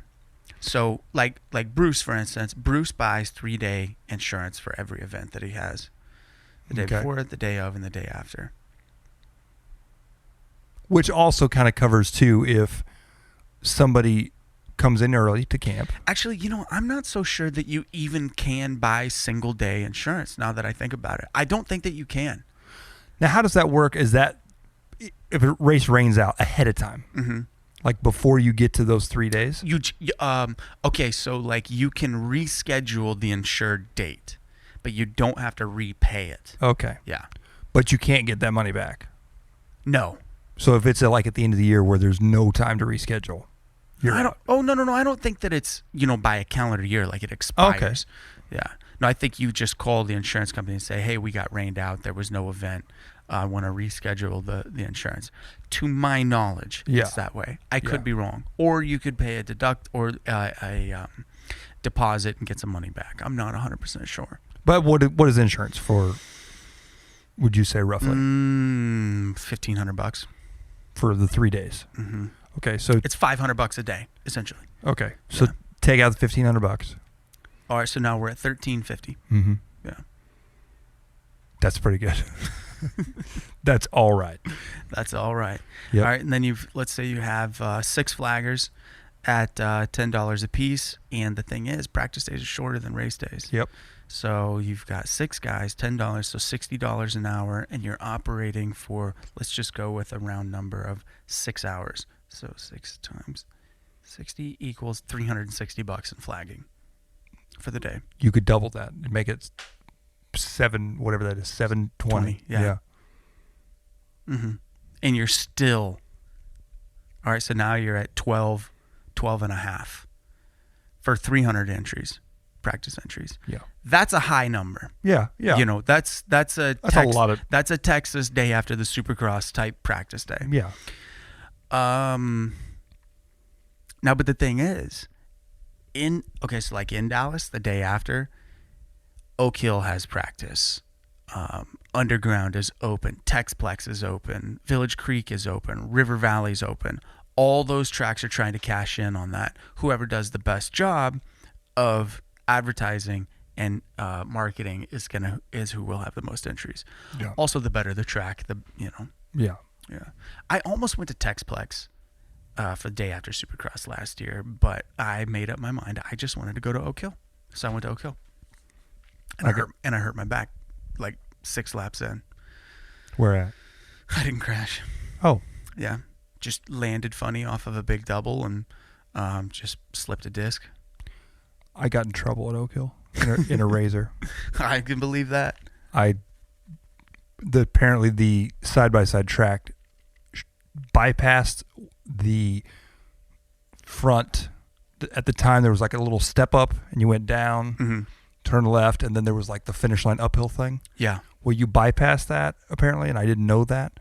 So like Bruce, for instance, Bruce buys 3-day insurance for every event that he has. The day before, the day of, and the day after. Which also kind of covers, too, if somebody comes in early to camp. Actually, I'm not so sure that you even can buy single-day insurance now that I think about it. I don't think that you can. Now, how does that work? Is that if a race rains out ahead of time? Like before you get to those 3 days? Okay, so like you can reschedule the insured date, but you don't have to repay it. Okay. Yeah. But you can't get that money back. No. So if it's like at the end of the year where there's no time to reschedule, you're out. Oh, no. I don't think that it's, by a calendar year, like it expires. Okay. Yeah. No, I think you just call the insurance company and say, hey, we got rained out. There was no event. I want to reschedule the insurance. To my knowledge, it's that way. I could be wrong. Or you could pay a deposit and get some money back. I'm not 100% sure. But what is insurance for, would you say roughly? $1,500. For the 3 days. Mm-hmm. Okay, so it's $500 a day, essentially. Okay, so take out the $1,500. All right, so now we're at $1,350. Mm-hmm. Yeah, that's pretty good. That's all right. That's all right. Yep. All right, and then let's say you have 6 flaggers at $10 a piece, and the thing is, practice days are shorter than race days. Yep. So you've got 6 guys, $10, so $60 an hour, and you're operating for, let's just go with a round number of 6 hours. So 6 times 60 equals $360 in flagging for the day. You could double that and make it 7, whatever that is, 720. Yeah. Mm-hmm. And you're still, all right, so now you're at 12 and a half for 300 entries. Practice entries. Yeah. That's a high number. Yeah. That's a lot of that's a Texas day after the Supercross type practice day. Yeah. Now, but the thing is, so like in Dallas, the day after, Oak Hill has practice. Underground is open. Texplex is open. Village Creek is open. River Valley's open. All those tracks are trying to cash in on that. Whoever does the best job of advertising and marketing is who will have the most entries. Yeah. Also, the better the track, Yeah. I almost went to Texplex for the day after Supercross last year, but I made up my mind. I just wanted to go to Oak Hill, so I went to Oak Hill, and I hurt my back like 6 laps in. Where at? I didn't crash. Oh. Yeah, just landed funny off of a big double and just slipped a disc. I got in trouble at Oak Hill in a razor. I can believe that. Apparently the side-by-side track bypassed the front. At the time, there was like a little step up, and you went down, turn left, and then there was like the finish line uphill thing. Yeah. Well, you bypassed that, apparently, and I didn't know that.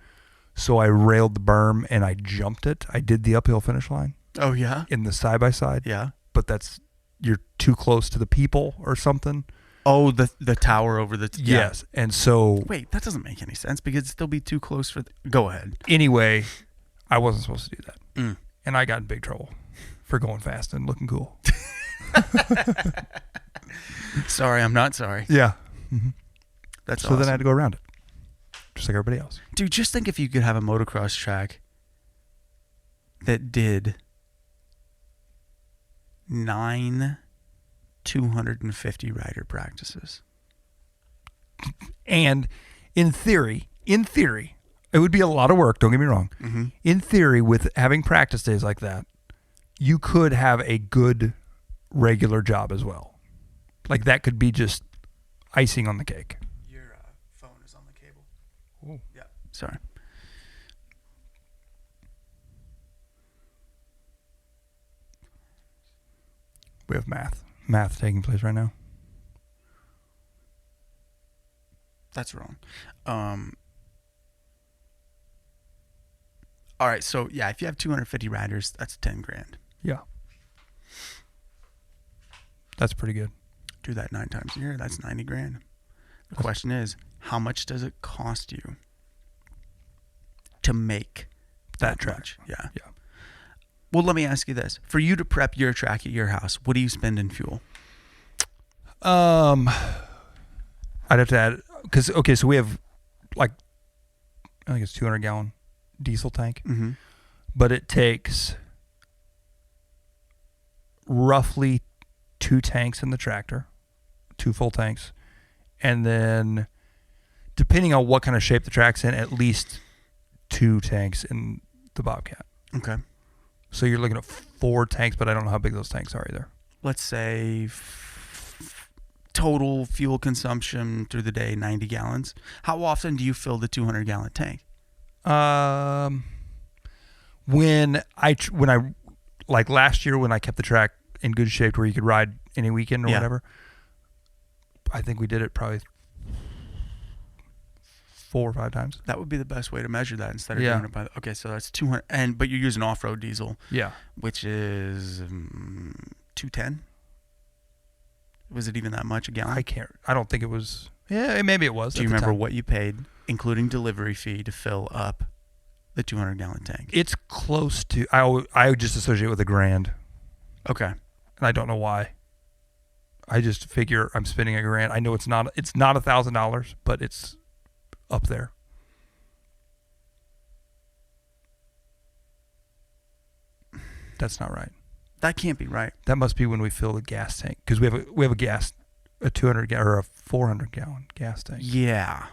So I railed the berm, and I jumped it. I did the uphill finish line. Oh, yeah? In the side-by-side. Yeah. But you're too close to the people or something. Oh, the tower over the... Yes, and so... Wait, that doesn't make any sense because it'd still be too close for... Go ahead. Anyway, I wasn't supposed to do that. And I got in big trouble for going fast and looking cool. Sorry, I'm not sorry. Yeah. Mm-hmm. That's so awesome. Then I had to go around it, just like everybody else. Dude, just think if you could have a motocross track that did 9 250 rider practices. And in theory, it would be a lot of work, don't get me wrong. Mm-hmm. In theory, with having practice days like that, you could have a good regular job as well. Like that could be just icing on the cake. Your phone is on the cable. Oh. Yeah, sorry. We have math taking place right now. That's wrong. All right, so yeah, if you have 250 riders, that's 10 grand. Yeah. That's pretty good. Do that 9 times a year, that's 90 grand. The question is, how much does it cost you to make that track? Much? Yeah. Yeah. Well, let me ask you this. For you to prep your track at your house, what do you spend in fuel? I'd have to add, so we have like, I think it's 200 gallon diesel tank, but it takes roughly 2 tanks in the tractor, 2 full tanks. And then depending on what kind of shape the track's in, at least 2 tanks in the Bobcat. Okay. So you're looking at 4 tanks, but I don't know how big those tanks are either. Let's say total fuel consumption through the day, 90 gallons. How often do you fill the 200-gallon tank? When I like last year when I kept the track in good shape where you could ride any weekend or whatever, I think we did it probably 4 or 5 times. That would be the best way to measure that instead of doing it by okay, so that's 200, but you're using off-road diesel. Yeah. Which is 210. Was it even that much a gallon? I don't think it was. Yeah, maybe it was. Do you remember what you paid, including delivery fee, to fill up the 200-gallon tank? It's close to. I just associate with $1,000. Okay. And I don't know why. I just figure I'm spending $1,000. I know it's not $1,000, but it's up there. That's not right. That can't be right. That must be when we fill the gas tank because we have a 200 or a 400 gallon gas tank. Yeah.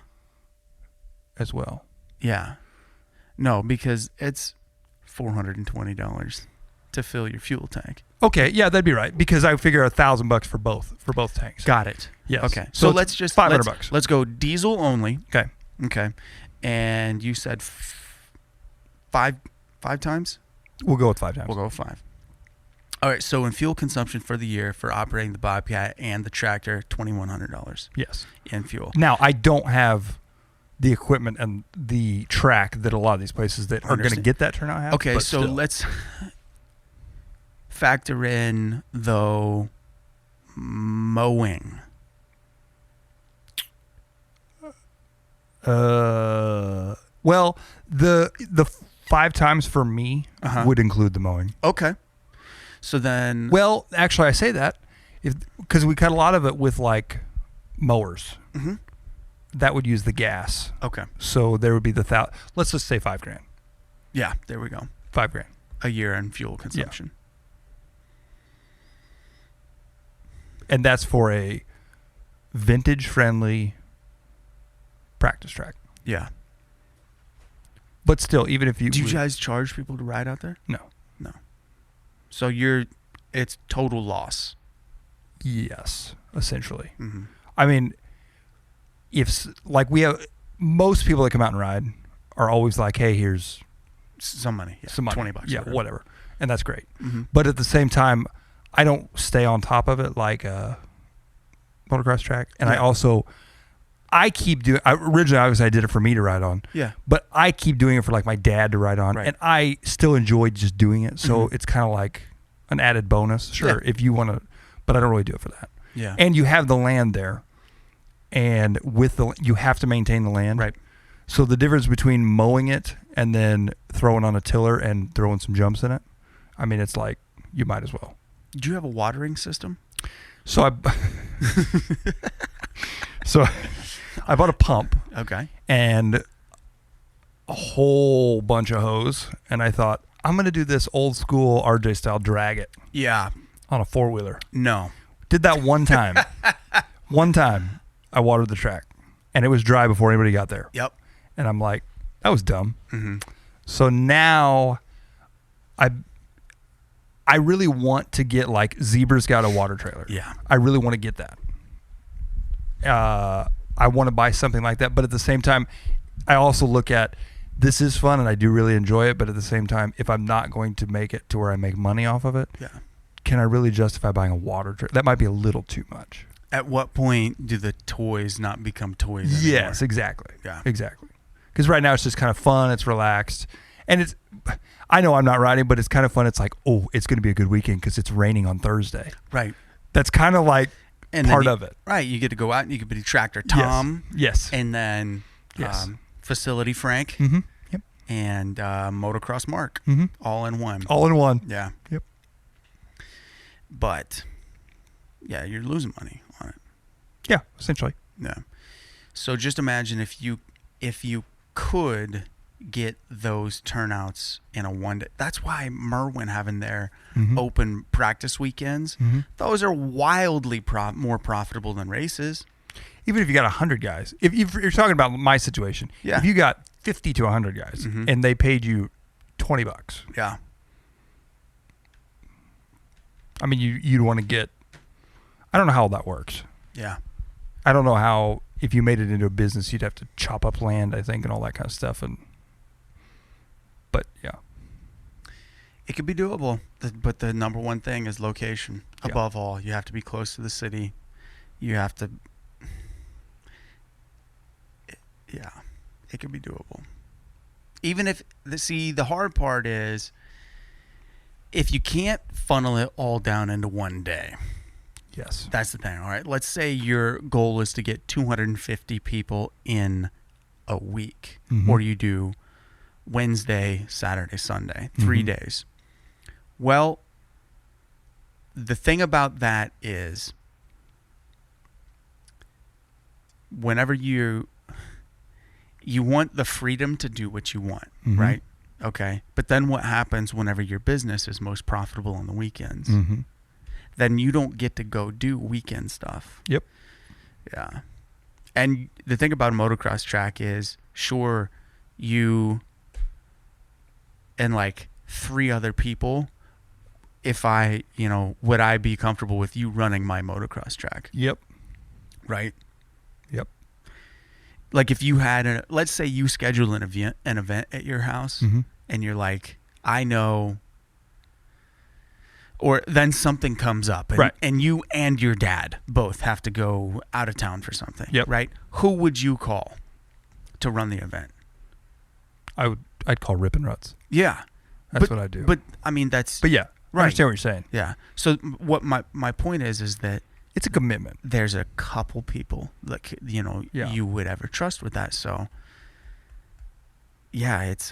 As well. Yeah. No, because it's $420 to fill your fuel tank. Okay, yeah, that'd be right because I figure $1,000 for both tanks. Got it. Yes. Okay. So let's just $500. Let's go diesel only. Okay. Okay. And you said five times? We'll go with 5 times. We'll go with 5. All right. So in fuel consumption for the year for operating the Bobcat and the tractor, $2,100. Yes. In fuel. Now I don't have the equipment and the track that a lot of these places that are going to get that turnout have. Okay. So let's factor in though mowing. Well, the 5 times for me would include the mowing. Okay. So then, well, actually, I say that because we cut a lot of it with like mowers. Mm-hmm. That would use the gas. Okay. So there would be the let's just say $5,000. Yeah, there we go. $5,000 a year in fuel consumption. Yeah. And that's for a vintage-friendly practice track. Yeah. But still, even if you... Do you guys charge people to ride out there? No. No. So it's total loss. Yes, essentially. Mm-hmm. I mean, we have... Most people that come out and ride are always like, hey, here's... Some money. Yeah. Some money. $20. Yeah, whatever. And that's great. Mm-hmm. But at the same time, I don't stay on top of it like a motocross track. And I keep doing... Originally, obviously, I did it for me to ride on. Yeah. But I keep doing it for like my dad to ride on. Right. And I still enjoy just doing it. So it's kind of like an added bonus. Sure, if you want to... But I don't really do it for that. Yeah. And you have the land there. And you have to maintain the land. Right. So the difference between mowing it and then throwing on a tiller and throwing some jumps in it, I mean, it's like you might as well. Do you have a watering system? So I bought a pump. Okay. And a whole bunch of hose, and I thought I'm going to do this old school RJ style, drag it. Yeah. On a 4-wheeler. No. Did that one time. One time I watered the track, and it was dry before anybody got there. Yep. And I'm like, that was dumb. Mm-hmm. So now I really want to get like Zebra's got a water trailer. Yeah. I really want to get that. I want to buy something like that, but at the same time, I also look at this is fun and I do really enjoy it, but at the same time, if I'm not going to make it to where I make money off of it, can I really justify buying a water trailer? That might be a little too much. At what point do the toys not become toys anymore? Yes, exactly. Yeah. Exactly. Because right now it's just kind of fun, it's relaxed, and I know I'm not riding, but it's kind of fun. It's like, oh, it's going to be a good weekend because it's raining on Thursday. Right. That's kind of like part of it. Right. You get to go out and you could be Tractor Tom. Yes. And then Facility Frank. Mm-hmm. Yep. And Motocross Mark. Mm-hmm. All in one. All in one. Yeah. Yep. But, yeah, you're losing money on it. Yeah, essentially. Yeah. So just imagine if you could get those turnouts in a one day. That's why Merwin having their open practice weekends. Mm-hmm. Those are wildly more profitable than races. Even if you got 100 guys. If you're talking about my situation, if you got 50 to 100 guys and they paid you $20. Yeah. I mean, you'd want to get. I don't know how that works. Yeah. I don't know how if you made it into a business, you'd have to chop up land, I think, and all that kind of stuff. But yeah, it could be doable. But the number one thing is location. Above all, you have to be close to the city. You have to. Yeah, it could be doable. Even if the hard part is if you can't funnel it all down into one day. Yes. That's the thing. All right. Let's say your goal is to get 250 people in a week, or you do Wednesday, Saturday, Sunday, 3 days. Well, the thing about that is whenever you want the freedom to do what you want, right? Okay. But then what happens whenever your business is most profitable on the weekends? Then you don't get to go do weekend stuff. Yep. Yeah. And the thing about a motocross track is, sure, you and like 3 other people, if would I be comfortable with you running my motocross track? Yep. Right? Yep. Like if you had let's say you schedule an event at your house and you're like, I know, or then something comes up and you and your dad both have to go out of town for something. Yep. Right? Who would you call to run the event? I'd call Rip and Ruts. Yeah. That's what I do. But I mean, But yeah, right. I understand what you're saying. Yeah. So what my point is that it's a commitment. There's a couple people that you would ever trust with that. So yeah, it's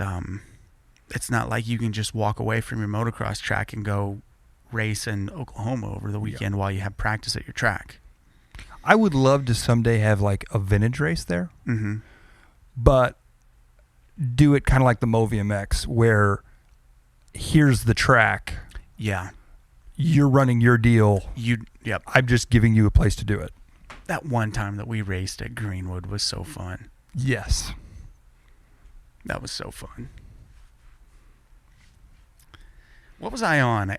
not like you can just walk away from your motocross track and go race in Oklahoma over the weekend while you have practice at your track. I would love to someday have like a vintage race there, but do it kind of like the MoVMX where here's the track. Yeah. You're running your deal. Yep. I'm just giving you a place to do it. That one time that we raced at Greenwood was so fun. Yes. That was so fun. What was I on?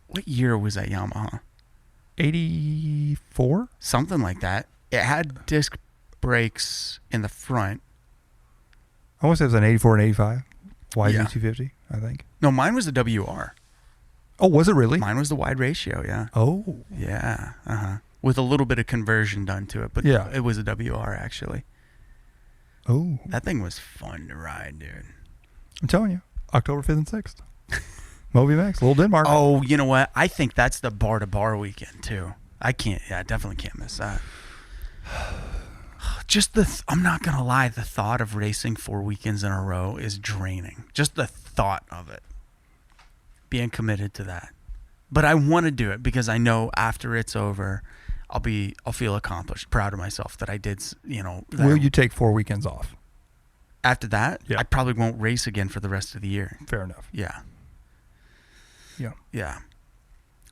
What year was that Yamaha? 84? Something like that. It had disc brakes in the front. I want to say it was an 84 and 85. YZ250, I think. No, mine was the WR. Oh, was it really? Mine was the wide ratio, yeah. Oh. Yeah, with a little bit of conversion done to it, but it was a WR, actually. Oh. That thing was fun to ride, dude. I'm telling you, October 5th and 6th. MoVMX, Little Denmark. Oh, you know what? I think that's the bar-to-bar weekend, too. I definitely can't miss that. Just I'm not going to lie, the thought of racing 4 weekends in a row is draining. Just the thought of it. Being committed to that. But I want to do it because I know after it's over, I'll feel accomplished, proud of myself that I did, Will you take 4 weekends off? After that, Yeah. I probably won't race again for the rest of the year. Fair enough. Yeah. Yeah. Yeah.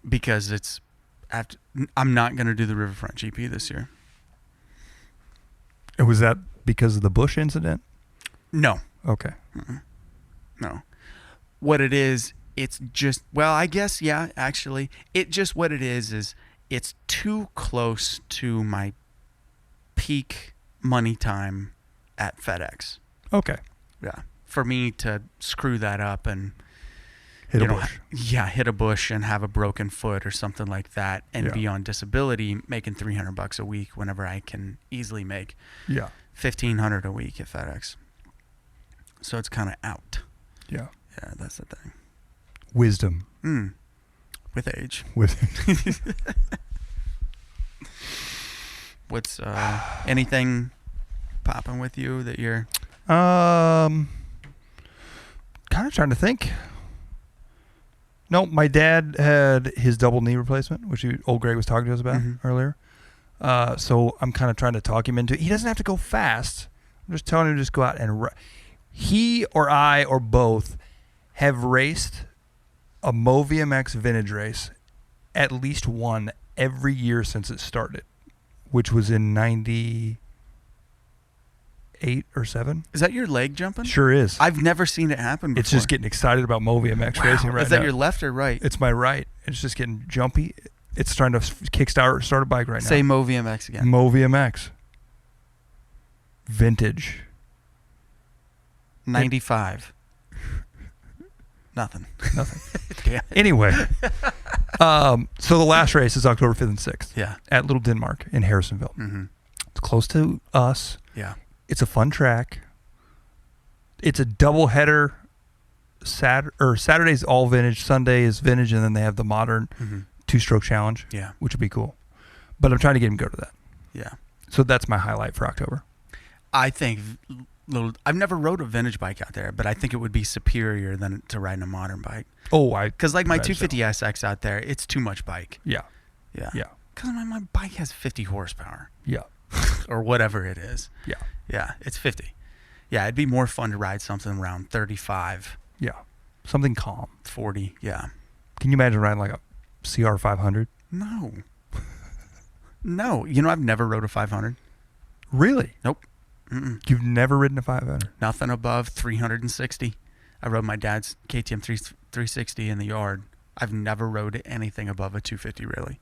Because I'm not going to do the Riverfront GP this year. Was that because of the Bush incident? No. Okay. No. What it is, it's just, well, I guess, yeah, actually. What it is it's too close to my peak money time at FedEx. Okay. Yeah. For me to screw that up and hit a bush. Yeah, hit a bush and have a broken foot or something like that and be on disability making $300 a week whenever I can easily make $1,500 a week at FedEx. So it's kind of out. Yeah. Yeah, that's the thing. Wisdom. With age. What's anything popping with you that you're kind of trying to think. No, my dad had his double knee replacement, which old Greg was talking to us about earlier. So I'm kind of trying to talk him into it. He doesn't have to go fast. I'm just telling him to just go out and he or I or both have raced a MoVMX vintage race, at least one every year since it started, which was in 98 8 or 7. Is that your leg jumping? Sure is. I've never seen it happen before. It's just getting excited about MoVMX racing right now. Is that your left or right? It's my right. It's just getting jumpy. It's trying to start a bike right now. Say MoVMX again. MoVMX. Vintage. 95. Nothing. Damn. Anyway, so the last race is October 5th and 6th. Yeah. At Little Denmark in Harrisonville. Mm-hmm. It's close to us. Yeah. It's a fun track. It's a double header. Saturday's all vintage. Sunday is vintage, and then they have the modern 2-stroke challenge. Yeah. Which would be cool. But I'm trying to get him to go to that. Yeah. So that's my highlight for October. I think I've never rode a vintage bike out there, but I think it would be superior than to riding a modern bike. Oh, because like my 250SX out there, it's too much bike. Yeah. Yeah. Yeah. Because my bike has 50 horsepower. Yeah. Or whatever it is. Yeah. Yeah, it's 50. Yeah, it'd be more fun to ride something around 35. Yeah. Something calm. 40, yeah. Can you imagine riding like a CR500? No. No. You know, I've never rode a 500. Really? Nope. Mm-mm. You've never ridden a 500? Nothing above 360. I rode my dad's KTM 360 in the yard. I've never rode anything above a 250, really.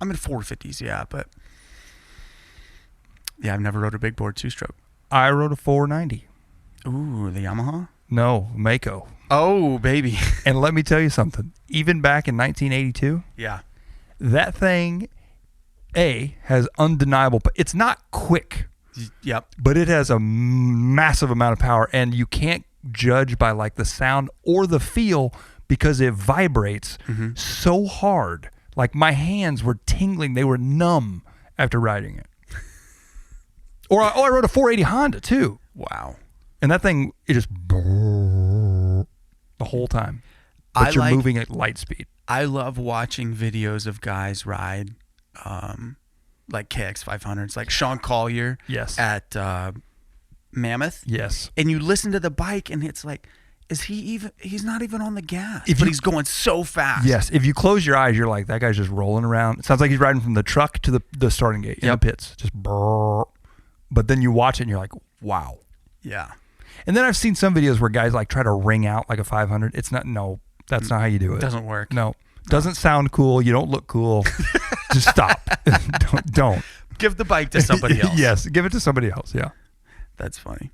I'm in 450s, yeah, but... Yeah, I've never rode a big board 2-stroke. I rode a 490. Ooh, the Yamaha? No, Mako. Oh, baby. And let me tell you something. Even back in 1982, yeah, that thing, has undeniable... It's not quick. Yep. But it has a massive amount of power, and you can't judge by like the sound or the feel because it vibrates so hard. Like my hands were tingling. They were numb after riding it. I rode a 480 Honda too. Wow. And that thing, it just the whole time. But you're moving at light speed. I love watching videos of guys ride like KX 500s, like Sean Collier at Mammoth. Yes. And you listen to the bike and it's like, he's not even on the gas, but he's going so fast. Yes. If you close your eyes, you're like, that guy's just rolling around. It sounds like he's riding from the truck to the starting gate in the pits. Just brrr. But then you watch it and you're like, wow. Yeah. And then I've seen some videos where guys like try to ring out like a 500. It's not, that's not how you do it. It doesn't work. No. Doesn't sound cool. You don't look cool. Just stop. Don't. Give the bike to somebody else. Yes. Give it to somebody else. Yeah. That's funny.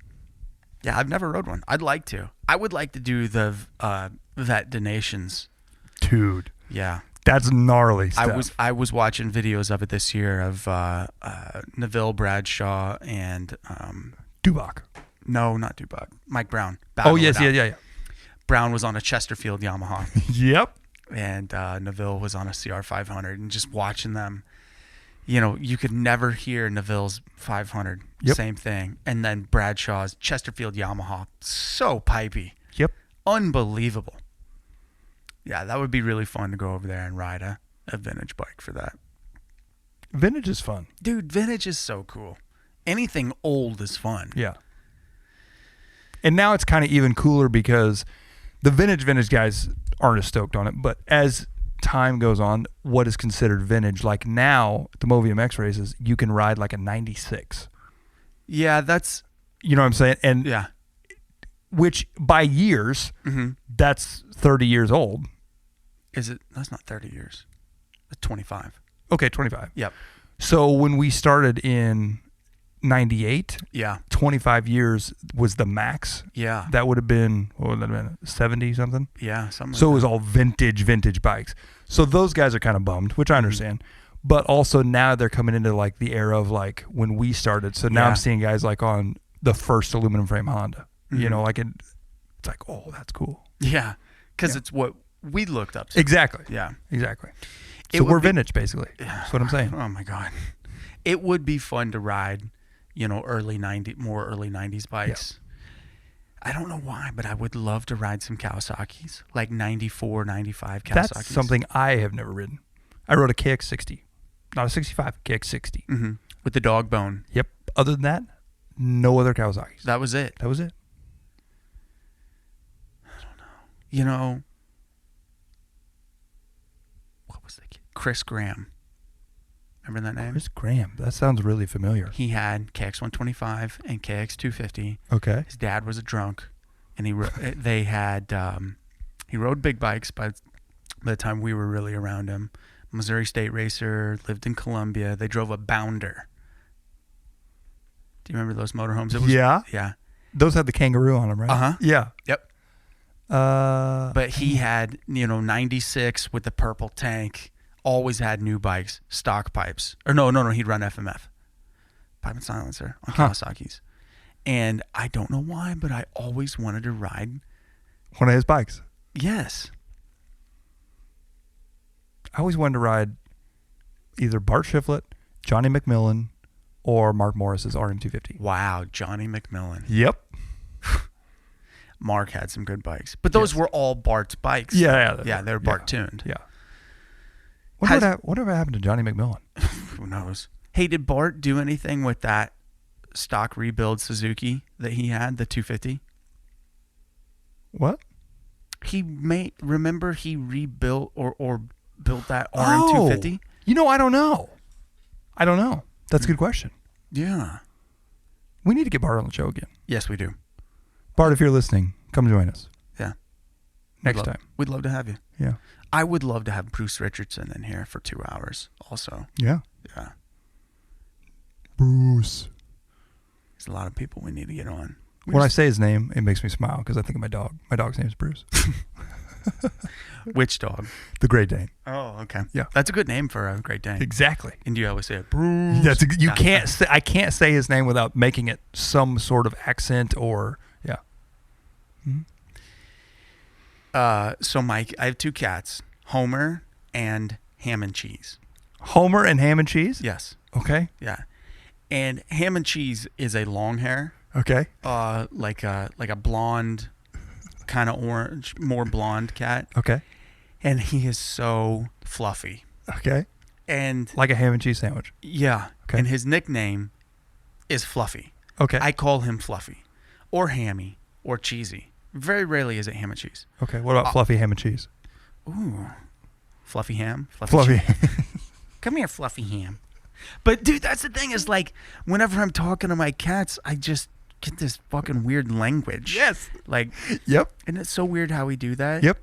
Yeah, I've never rode one. I'd like to. I would like to do the Vet Donations. Dude. Yeah. That's gnarly stuff. I was watching videos of it this year of Neville Bradshaw and Dubach. No, not Dubach. Mike Brown. Oh yes, yeah. Brown was on a Chesterfield Yamaha. Yep. And Neville was on a CR500, and just watching them, you could never hear Neville's 500. Yep. Same thing. And then Bradshaw's Chesterfield Yamaha, so pipey. Yep. Unbelievable. Yeah, that would be really fun to go over there and ride a vintage bike for that. Vintage is fun. Dude, vintage is so cool. Anything old is fun. Yeah. And now it's kind of even cooler because the vintage guys aren't as stoked on it. But as time goes on, what is considered vintage, like now, the MoVMX races, you can ride like a 96. Yeah, that's... You know what I'm saying? And yeah. Which, by years, that's 30 years old. Is it? That's not 30 years. That's 25. Okay, 25. Yep. So when we started in 98, 25 years was the max. Yeah. That would have been, what would that have been, 70 something? Yeah, something like So it was all vintage bikes. So those guys are kind of bummed, which I understand. But also now they're coming into like the era of like when we started. So now I'm seeing guys like on the first aluminum frame Honda. Like it's like, oh, that's cool. Yeah, because it's what we looked up to. Exactly. Yeah. Exactly. So we're vintage, basically. That's what I'm saying. Oh, my God. It would be fun to ride, early 90s bikes. Yeah. I don't know why, but I would love to ride some Kawasaki's, like 94, 95 Kawasaki's. That's something I have never ridden. I rode a KX60. Not a 65, KX60. With the dog bone. Yep. Other than that, no other Kawasaki's. That was it. That was it. I don't know. What was the kid? Chris Graham. Remember that name? Chris Graham. That sounds really familiar. He had KX125 and KX250. Okay. His dad was a drunk, and he rode big bikes by the time we were really around him. Missouri State racer, lived in Columbia. They drove a Bounder. Do you remember those motorhomes? Yeah. Yeah. Those had the kangaroo on them, right? Uh-huh. Yeah. Yep. But he had, 96 with the purple tank. Always had new bikes, stock pipes. Or no, he'd run FMF. Pipe and silencer on Kawasaki's. And I don't know why, but I always wanted to ride one of his bikes. Yes. I always wanted to ride either Bart Shiflett, Johnny McMillan, or Mark Morris's RM250. Wow, Johnny McMillan. Yep. Mark had some good bikes. But those were all Bart's bikes. Yeah, they were Bart tuned. Yeah. Whatever happened to Johnny McMillan? Who knows? Hey, did Bart do anything with that stock rebuild Suzuki that he had, the 250? What? Remember he rebuilt or built that RM250? I don't know. That's a good question. Yeah. We need to get Bart on the show again. Yes, we do. Bart, if you're listening, come join us. Yeah. Next time. We'd love to have you. Yeah. I would love to have Bruce Richardson in here for 2 hours also. Yeah. Yeah. Bruce. There's a lot of people we need to get on. When I say his name, it makes me smile because I think of my dog. My dog's name is Bruce. Which dog? The Great Dane. Oh, okay. Yeah. That's a good name for a Great Dane. Exactly. And you always say it, Bruce. I can't say his name without making it some sort of accent or, yeah. Mm-hmm. So Mike, I have 2 cats, Homer and Ham and Cheese. Homer and Ham and Cheese? Yes. Okay. Yeah. And Ham and Cheese is a long hair. Okay. Like a blonde, kind of orange, more blonde cat. Okay. And he is so fluffy. Okay. And like a ham and cheese sandwich. Yeah. Okay. And his nickname is Fluffy. Okay. I call him Fluffy, or Hammy, or Cheesy. Very rarely is it ham and cheese. Okay. What about fluffy ham and cheese? Ooh. Fluffy ham? Fluffy. Come here, Fluffy ham. But, dude, that's the thing is, like, whenever I'm talking to my cats, I just get this fucking weird language. Yes. Like, yep. Isn't it so weird how we do that? Yep.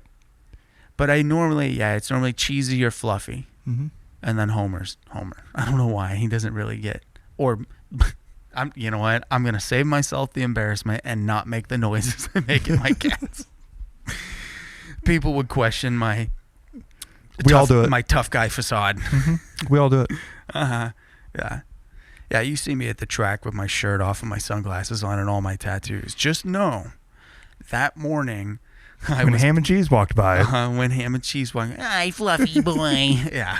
But it's normally Cheesy or Fluffy. Mm-hmm. And then Homer. I don't know why. He doesn't really get, or... you know what? I'm going to save myself the embarrassment and not make the noises I make at my cats. People would question my all do it. My tough guy facade. Mm-hmm. We all do it. Uh-huh. Yeah. Yeah, you see me at the track with my shirt off and my sunglasses on and all my tattoos. Just know, that morning... When Ham and Cheese walked by. When Ham and Cheese walked, hi, Fluffy boy. Yeah.